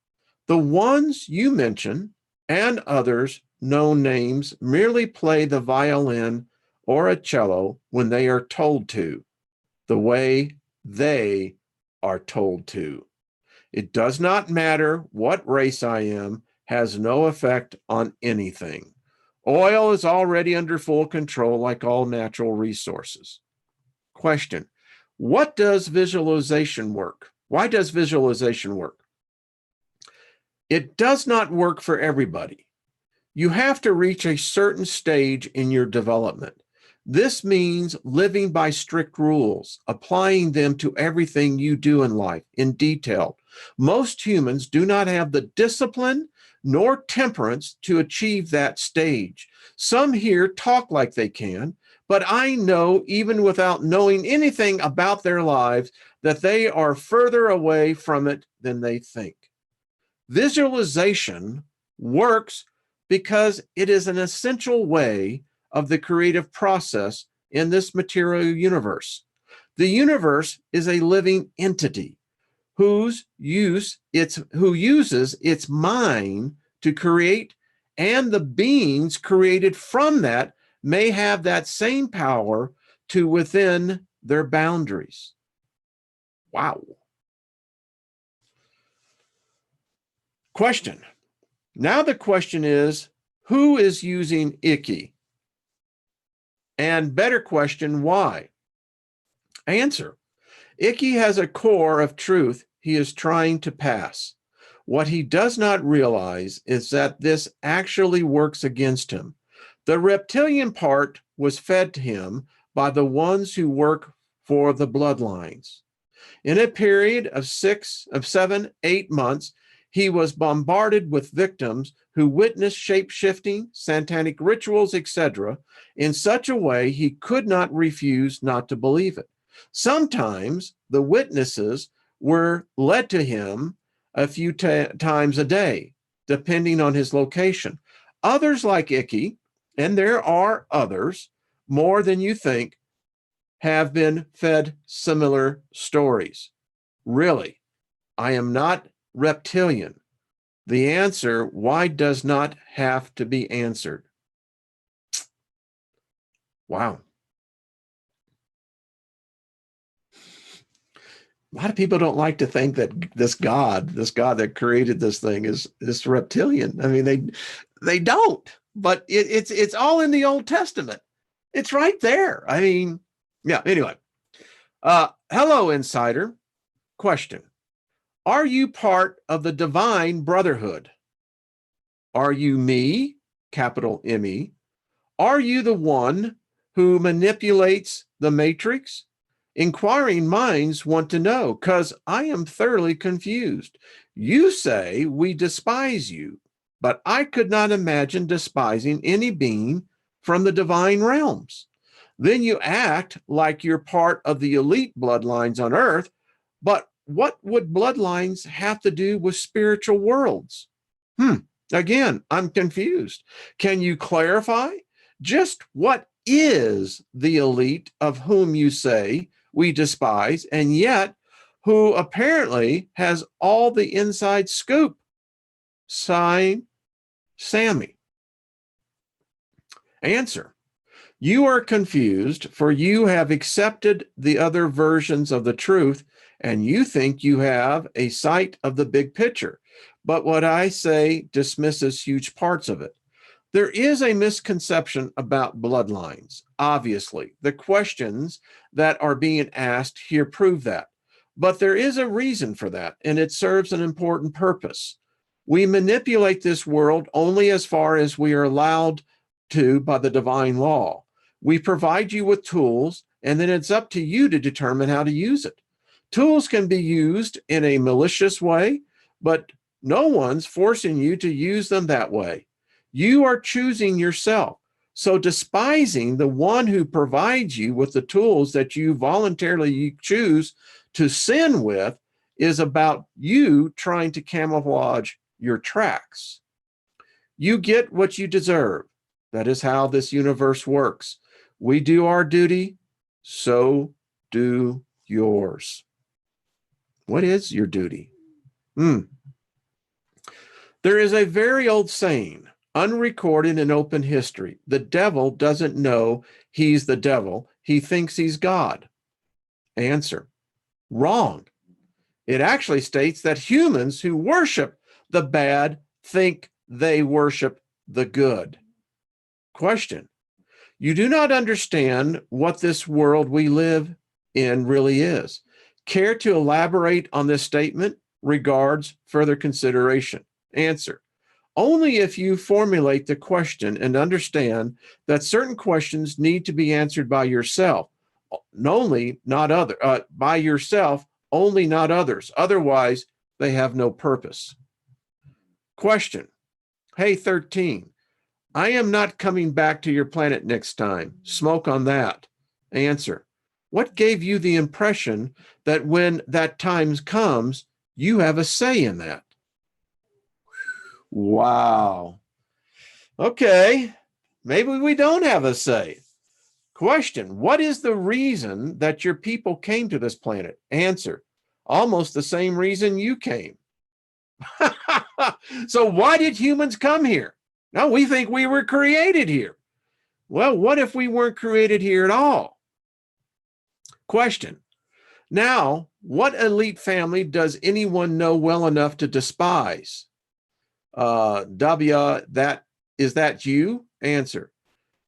The ones you mention and others known names merely play the violin or a cello when they are told to, the way they are told to. It does not matter what race I am, has no effect on anything. Oil is already under full control like all natural resources. Question. What does visualization work? Why does visualization work? It does not work for everybody. You have to reach a certain stage in your development. This means living by strict rules, applying them to everything you do in life in detail. Most humans do not have the discipline nor temperance to achieve that stage. Some here talk like they can, but I know, even without knowing anything about their lives, that they are further away from it than they think. Visualization works because it is an essential way of the creative process in this material universe. The universe is a living entity who uses its mind to create, and the beings created from that may have that same power to within their boundaries. Wow. Question. Now the question is, who is using Icky? And better question, why? Answer. Icky has a core of truth he is trying to pass. What he does not realize is that this actually works against him. The reptilian part was fed to him by the ones who work for the bloodlines. In a period of 7, 8 months, he was bombarded with victims who witnessed shape-shifting, satanic rituals, etc., in such a way he could not refuse not to believe it. Sometimes the witnesses were led to him a few times a day, depending on his location. Others like Icky, and there are others, more than you think, have been fed similar stories. Really, I am not reptilian. The answer, why, does not have to be answered. Wow. A lot of people don't like to think that this God that created this thing is reptilian. I mean, they don't, but it's all in the Old Testament. It's right there. I mean, yeah, anyway. Hello, Insider. Question. Are you part of the divine brotherhood? Are you me, capital M-E? Are you the one who manipulates the matrix? Inquiring minds want to know, because I am thoroughly confused. You say we despise you, but I could not imagine despising any being from the divine realms. Then you act like you're part of the elite bloodlines on Earth, but what would bloodlines have to do with spiritual worlds? Again, I'm confused. Can you clarify just what is the elite of whom you say we despise, and yet who apparently has all the inside scoop? Sign, Sammy. Answer. You are confused, for you have accepted the other versions of the truth and you think you have a sight of the big picture. But what I say dismisses huge parts of it. There is a misconception about bloodlines. Obviously, the questions that are being asked here prove that. But there is a reason for that, and it serves an important purpose. We manipulate this world only as far as we are allowed to by the divine law. We provide you with tools, and then it's up to you to determine how to use it. Tools can be used in a malicious way, but no one's forcing you to use them that way. You are choosing yourself. So despising the one who provides you with the tools that you voluntarily choose to sin with is about you trying to camouflage your tracks. You get what you deserve. That is how this universe works. We do our duty, so do yours. What is your duty? There is a very old saying, unrecorded in open history. The devil doesn't know he's the devil. He thinks he's God. Answer: wrong. It actually states that humans who worship the bad think they worship the good. Question: you do not understand what this world we live in really is. Care to elaborate on this statement? Regards, further consideration. Answer: only if you formulate the question and understand that certain questions need to be answered by yourself, only not by yourself, only not others. Otherwise, they have no purpose. Question: hey, 13, I am not coming back to your planet next time. Smoke on that. Answer: what gave you the impression that when that time comes, you have a say in that? Wow. Okay, maybe we don't have a say. Question: what is the reason that your people came to this planet? Answer: almost the same reason you came. So why did humans come here? No, we think we were created here. Well, what if we weren't created here at all? Question: now, what elite family does anyone know well enough to despise? Is that you? Answer: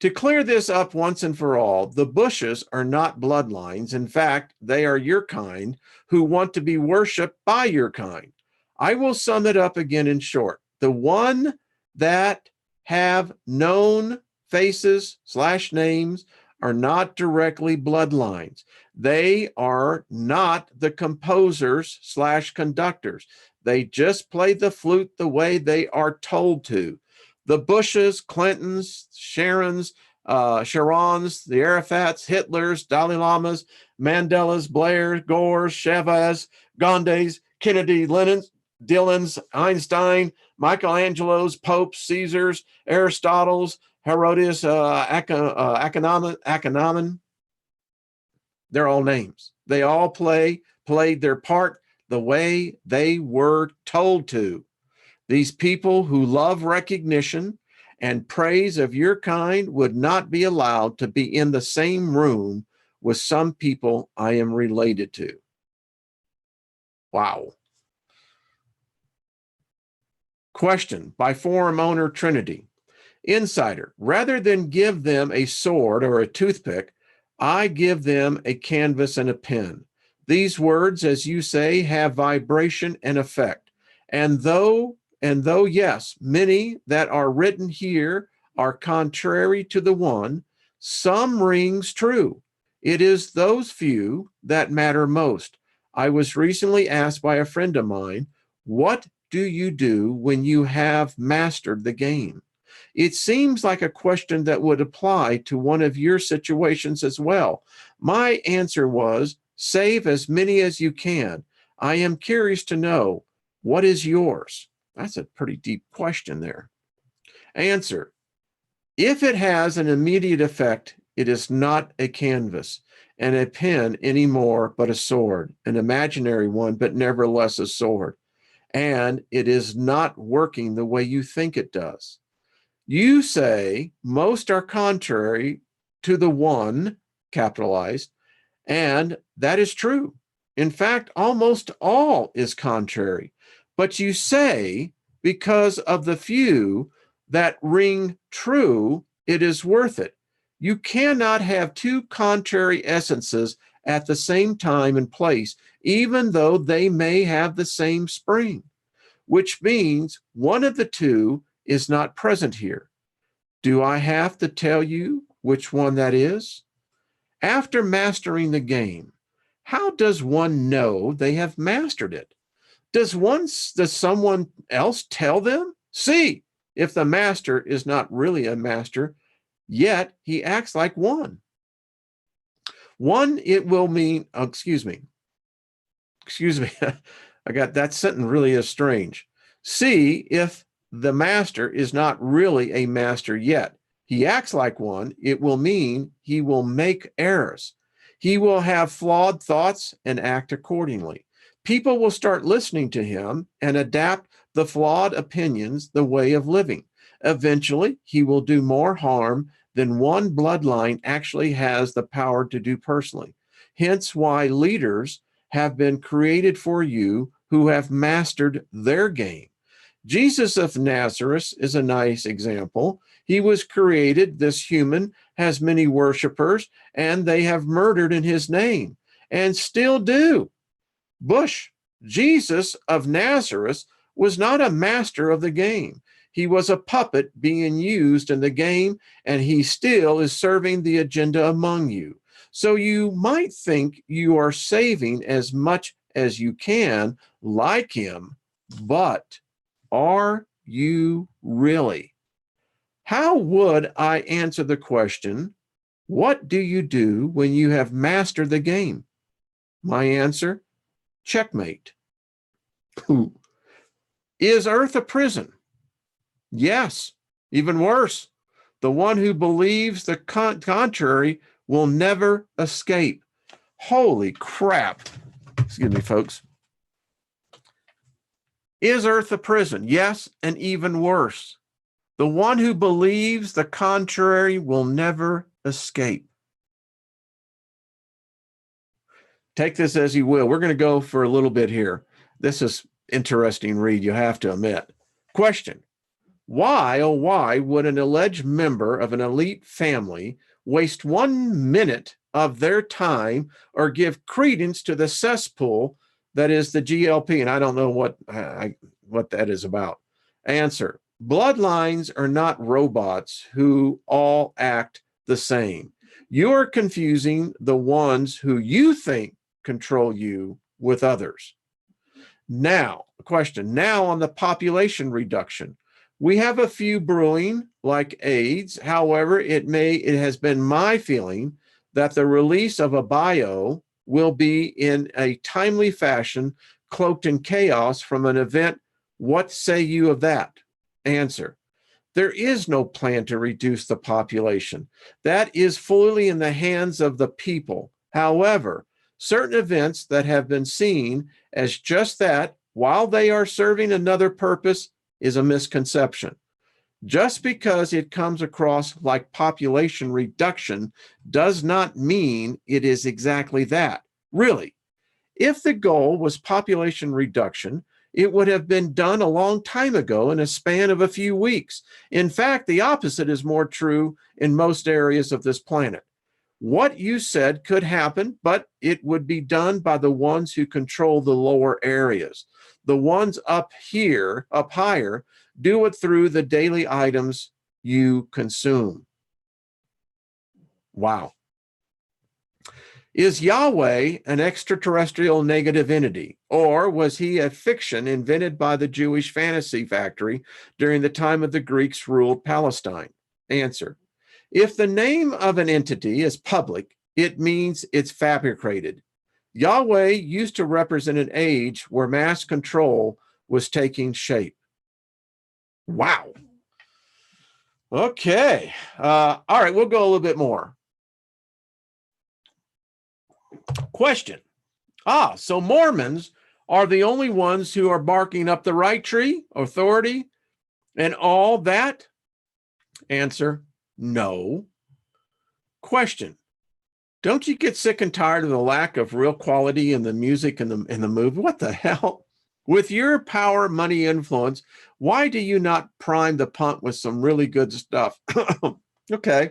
to clear this up once and for all, the Bushes are not bloodlines. In fact, they are your kind who want to be worshipped by your kind. I will sum it up again in short. The one that have known faces / names are not directly bloodlines. They are not the composers / conductors. They just play the flute the way they are told to. The Bushes, Clintons, Sharons, the Arafats, Hitlers, Dalai Lamas, Mandelas, Blair, Gores, Chavez, Gandhis, Kennedy, Lennons, Dylans, Einstein, Michelangelos, Popes, Caesars, Aristotles, Herodotus, Akhenaten. They're all names. They all played their part the way they were told to. These people who love recognition and praise of your kind would not be allowed to be in the same room with some people I am related to. Wow. Question by forum owner Trinity. Insider: rather than give them a sword or a toothpick, I give them a canvas and a pen. These words, as you say, have vibration and effect. And though, yes, many that are written here are contrary to the one, some rings true. It is those few that matter most. I was recently asked by a friend of mine, what do you do when you have mastered the game? It seems like a question that would apply to one of your situations as well. My answer was, save as many as you can. I am curious to know, what is yours? That's a pretty deep question there. Answer: if it has an immediate effect, it is not a canvas and a pen anymore, but a sword, an imaginary one, but nevertheless a sword. And it is not working the way you think it does. You say most are contrary to the one, capitalized, and that is true. In fact, almost all is contrary. But you say, because of the few that ring true, it is worth it. You cannot have two contrary essences at the same time and place, even though they may have the same spring, which means one of the two is not present here. Do I have to tell you which one that is? After mastering the game, how does one know they have mastered it? Does someone else tell them? See, if the master is not really a master, yet he acts like one. One, it will mean, excuse me. I got that sentence really is strange. See, if the master is not really a master yet, he acts like one, it will mean he will make errors. He will have flawed thoughts and act accordingly. People will start listening to him and adapt the flawed opinions, the way of living. Eventually, he will do more harm than one bloodline actually has the power to do personally. Hence why leaders have been created for you who have mastered their game. Jesus of Nazareth is a nice example. He was created, this human has many worshipers, and they have murdered in his name, and still do. Bush, Jesus of Nazareth, was not a master of the game. He was a puppet being used in the game, and he still is serving the agenda among you. So you might think you are saving as much as you can, like him, but are you really? How would I answer the question, what do you do when you have mastered the game? My answer, checkmate. Is Earth a prison? Yes, even worse. The one who believes the contrary will never escape. Holy crap. Excuse me, folks. Is Earth a prison? Yes, and even worse. The one who believes the contrary will never escape. Take this as you will. We're going to go for a little bit here. This is interesting read, you have to admit. Question. Why, oh why, would an alleged member of an elite family waste 1 minute of their time or give credence to the cesspool that is the GLP? And I don't know what that is about. Answer. Bloodlines are not robots who all act the same. You're confusing the ones who you think control you with others. Now, question. Now on the population reduction. We have a few brewing, like AIDS. However, it has been my feeling that the release of a bio will be in a timely fashion, cloaked in chaos from an event. What say you of that? Answer. There is no plan to reduce the population. That is fully in the hands of the people. However, certain events that have been seen as just that, while they are serving another purpose, is a misconception. Just because it comes across like population reduction does not mean it is exactly that. Really, if the goal was population reduction, it would have been done a long time ago in a span of a few weeks. In fact, the opposite is more true in most areas of this planet. What you said could happen, but it would be done by the ones who control the lower areas. The ones up higher, do it through the daily items you consume. Wow. Is Yahweh an extraterrestrial negative entity, or was he a fiction invented by the Jewish fantasy factory during the time of the Greeks ruled Palestine? Answer. If the name of an entity is public, it means it's fabricated. Yahweh used to represent an age where mass control was taking shape. Wow. Okay. All right, we'll go a little bit more. Question. So Mormons are the only ones who are barking up the right tree, authority, and all that? Answer, no. Question. Don't you get sick and tired of the lack of real quality in the music and the movie? What the hell? With your power, money, influence, why do you not prime the pump with some really good stuff? Okay,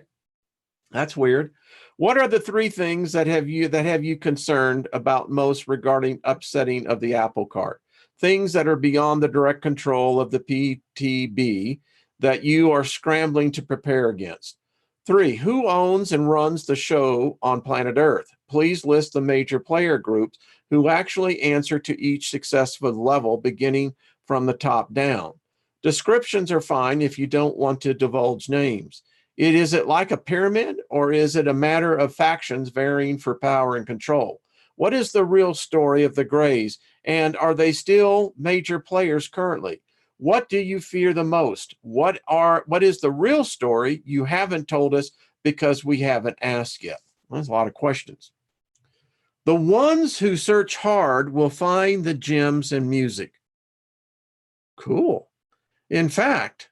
that's weird. What are the three things that have you concerned about most regarding upsetting of the apple cart? Things that are beyond the direct control of the PTB that you are scrambling to prepare against. Three, who owns and runs the show on planet Earth? Please list the major player groups who actually answer to each successful level, beginning from the top down. Descriptions are fine if you don't want to divulge names. Is it like a pyramid, or is it a matter of factions varying for power and control? What is the real story of the Greys, and are they still major players currently? What do you fear the most? What is the real story you haven't told us because we haven't asked yet? Well, that's a lot of questions. The ones who search hard will find the gems in music. Cool. In fact,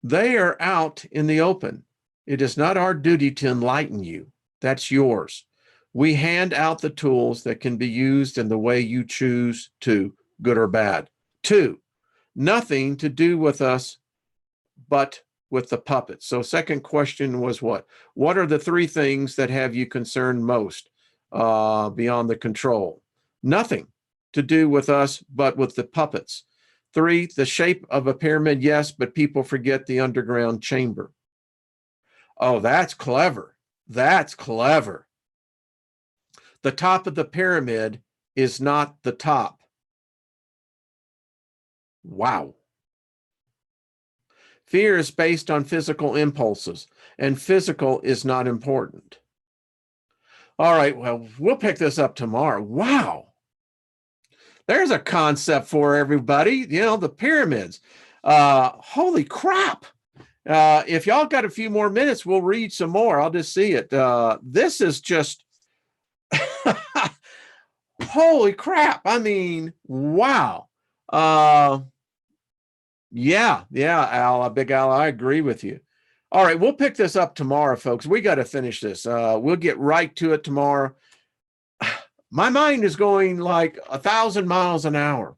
they are out in the open. It is not our duty to enlighten you. That's yours. We hand out the tools that can be used in the way you choose to, good or bad. Two, nothing to do with us but with the puppets. So second question was what? What are the three things that have you concerned most beyond the control? Nothing to do with us but with the puppets. Three, the shape of a pyramid, yes, but people forget the underground chamber. Oh, that's clever. That's clever. The top of the pyramid is not the top. Wow. Fear is based on physical impulses, and physical is not important. All right, well, we'll pick this up tomorrow. Wow. There's a concept for everybody, the pyramids. Holy crap. If y'all got a few more minutes, we'll read some more. I'll just see it. This is just, holy crap. I mean, wow. Yeah, Al, Big Al, I agree with you. All right, we'll pick this up tomorrow, folks. We got to finish this. We'll get right to it tomorrow. My mind is going like 1,000 miles an hour.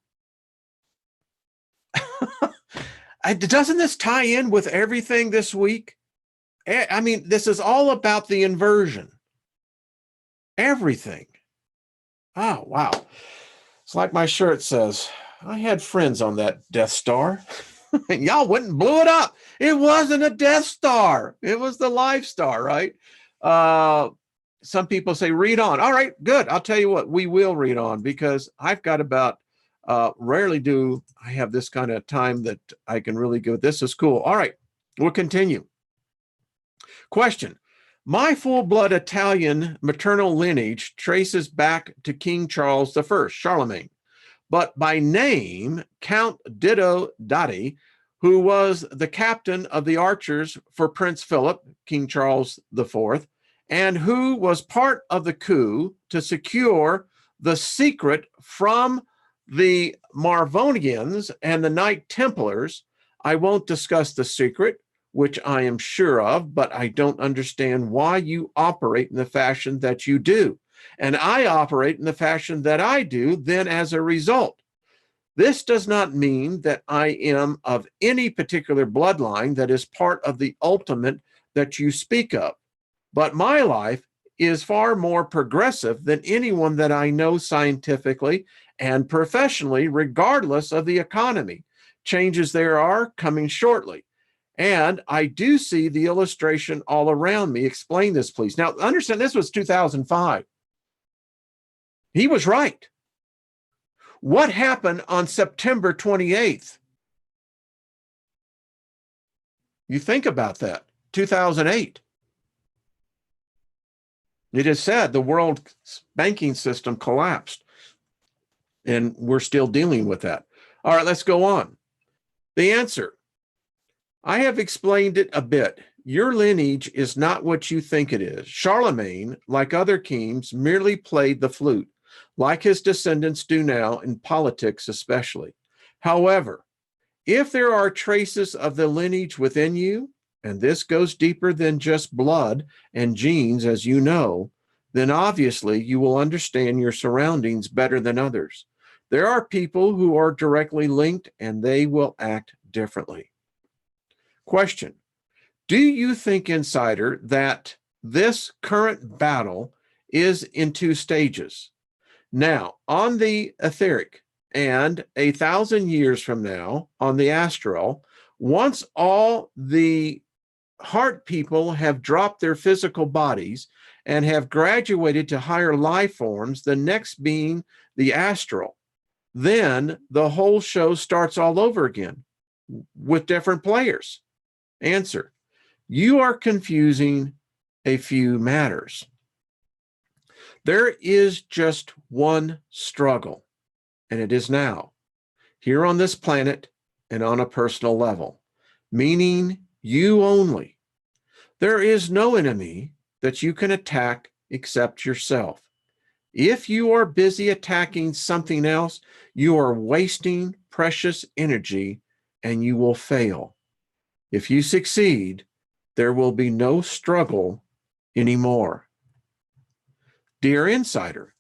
Doesn't this tie in with everything this week? I mean, this is all about the inversion. Everything. Oh, wow. It's like my shirt says, I had friends on that Death Star. Y'all went and blew it up. It wasn't a Death Star. It was the Life Star, right? Some people say, read on. All right, good. I'll tell you what, we will read on, because I've got about, rarely do I have this kind of time that I can really go, this is cool. All right, we'll continue. Question. My full-blood Italian maternal lineage traces back to King Charles I, Charlemagne, but by name, Count Ditto Dadi, who was the captain of the archers for Prince Philip, King Charles IV, and who was part of the coup to secure the secret from the Marvonians and the Knight Templars. I won't discuss the secret, which I am sure of, but I don't understand why you operate in the fashion that you do. And I operate in the fashion that I do, then as a result. This does not mean that I am of any particular bloodline that is part of the ultimate that you speak of. But my life is far more progressive than anyone that I know scientifically and professionally, regardless of the economy. Changes there are coming shortly. And I do see the illustration all around me. Explain this, please. Now, understand, this was 2005. He was right. What happened on September 28th? You think about that, 2008. It is said the world banking system collapsed, and we're still dealing with that. All right, let's go on. The answer. I have explained it a bit. Your lineage is not what you think it is. Charlemagne, like other kings, merely played the flute, like his descendants do now in politics especially. However, if there are traces of the lineage within you, and this goes deeper than just blood and genes, as you know, then obviously you will understand your surroundings better than others. There are people who are directly linked and they will act differently. Question: do you think, Insider, that this current battle is in 2 stages? Now, on the etheric, and 1,000 years from now on the astral, once all the heart people have dropped their physical bodies and have graduated to higher life forms, the next being the astral, then the whole show starts all over again with different players. Answer: you are confusing a few matters. There is just one struggle, and it is now, here on this planet and on a personal level, meaning you only. There is no enemy that you can attack except yourself. If you are busy attacking something else, you are wasting precious energy and you will fail. If you succeed, there will be no struggle anymore. Dear Insider,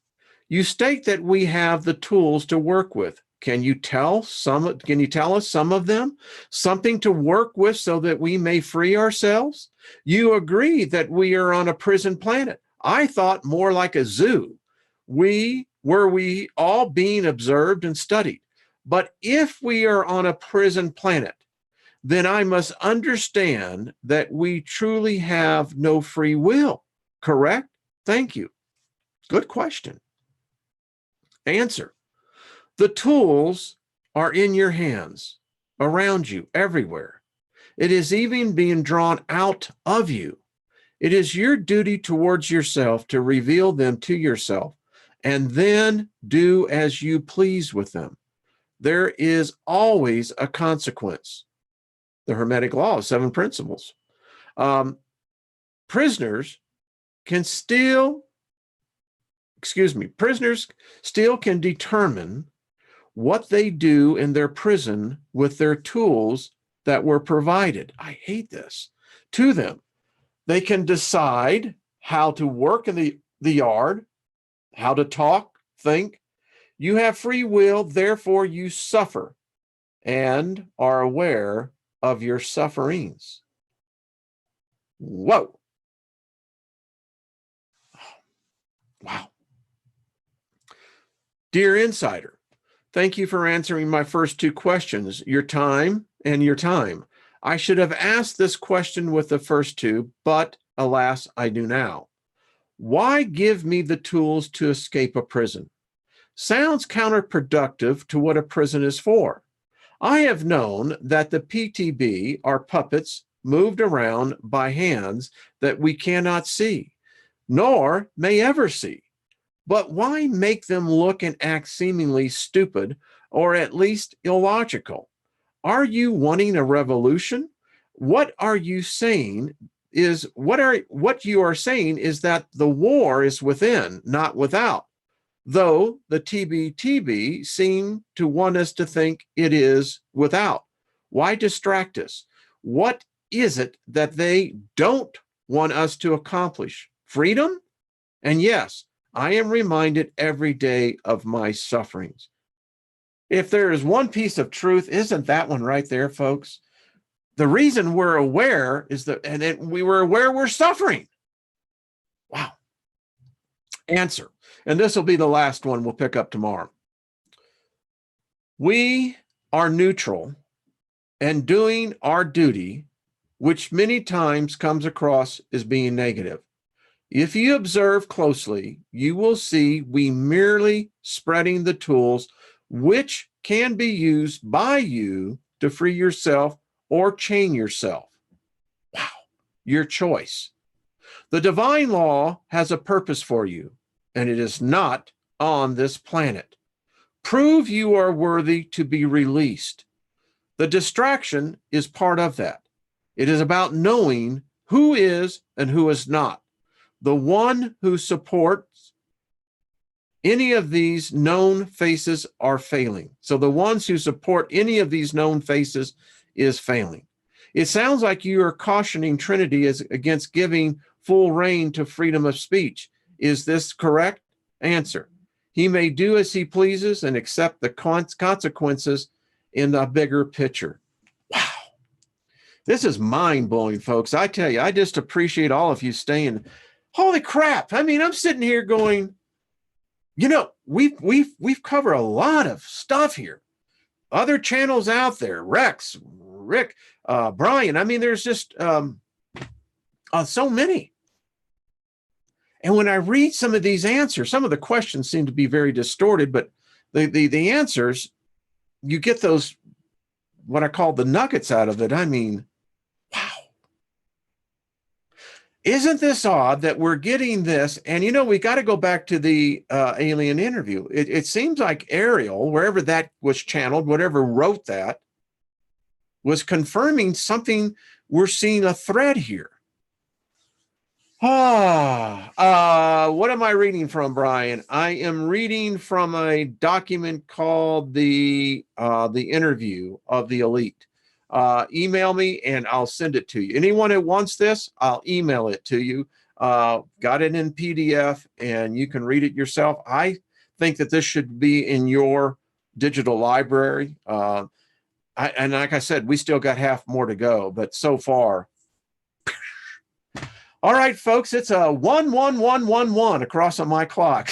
you state that we have the tools to work with. Can you tell us some of them? Something to work with so that we may free ourselves? You agree that we are on a prison planet. I thought more like a zoo. We all being observed and studied. But if we are on a prison planet, then I must understand that we truly have no free will, correct? Thank you. Good question. Answer: the tools are in your hands, around you, everywhere. It is even being drawn out of you. It is your duty towards yourself to reveal them to yourself and then do as you please with them. There is always a consequence. The Hermetic Law of 7 principles. Prisoners still can determine what they do in their prison with their tools that were provided. I hate this. To them, they can decide how to work in the yard, how to talk, think. You have free will, therefore you suffer and are aware of your sufferings. Whoa. Wow. Dear Insider, thank you for answering my first 2 questions, your time. I should have asked this question with the first 2, but alas, I do now. Why give me the tools to escape a prison? Sounds counterproductive to what a prison is for. I have known that the PTB are puppets moved around by hands that we cannot see, nor may ever see. But why make them look and act seemingly stupid, or at least illogical? Are you wanting a revolution? What you are saying is that the war is within, not without. Though the TBTB seem to want us to think it is without. Why distract us? What is it that they don't want us to accomplish? Freedom? And yes, I am reminded every day of my sufferings. If there is one piece of truth, isn't that one right there, folks? The reason we're aware is that, we were aware we're suffering. Wow. Answer. And this will be the last one we'll pick up tomorrow. We are neutral and doing our duty, which many times comes across as being negative. If you observe closely, you will see we merely spreading the tools which can be used by you to free yourself or chain yourself. Wow, your choice. The divine law has a purpose for you, and it is not on this planet. Prove you are worthy to be released. The distraction is part of that. It is about knowing who is and who is not. The one who supports any of these known faces are failing. So the ones who support any of these known faces is failing. It sounds like you are cautioning Trinity against giving full reign to freedom of speech. Is this correct? Answer. He may do as he pleases and accept the consequences in the bigger picture. Wow. This is mind-blowing, folks. I tell you, I just appreciate all of you staying. Holy crap. I mean, I'm sitting here going, you know, we've covered a lot of stuff here. Other channels out there, Rex, Rick, Brian. I mean, there's just so many. And when I read some of these answers, some of the questions seem to be very distorted, but the answers, you get those, what I call the nuggets out of it. I mean, wow. Isn't this odd that we're getting this? And, you know, we got to go back to the alien interview. It seems like Ariel, wherever that was channeled, whatever wrote that, was confirming something. We're seeing a thread here. What am I reading from, Brian? I am reading from a document called the interview of the elite. Email me and I'll send it to you. Anyone who wants this, I'll email it to you. Got it in PDF and you can read it yourself. I think that this should be in your digital library. And like I said, we still got half more to go, but so far. All right, folks, it's a 11111 across on my clock.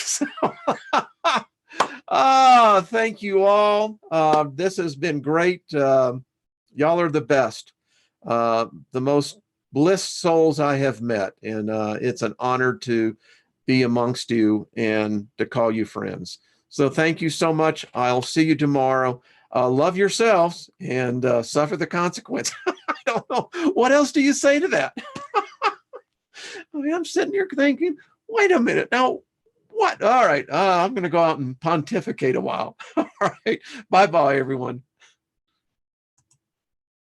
Thank you all. This has been great. Y'all are the best, the most blessed souls I have met. And it's an honor to be amongst you and to call you friends. So thank you so much. I'll see you tomorrow. Love yourselves and suffer the consequence. I don't know. What else do you say to that? I mean, I'm sitting here thinking, wait a minute. Now, what? All right. I'm going to go out and pontificate a while. All right. Bye-bye, everyone.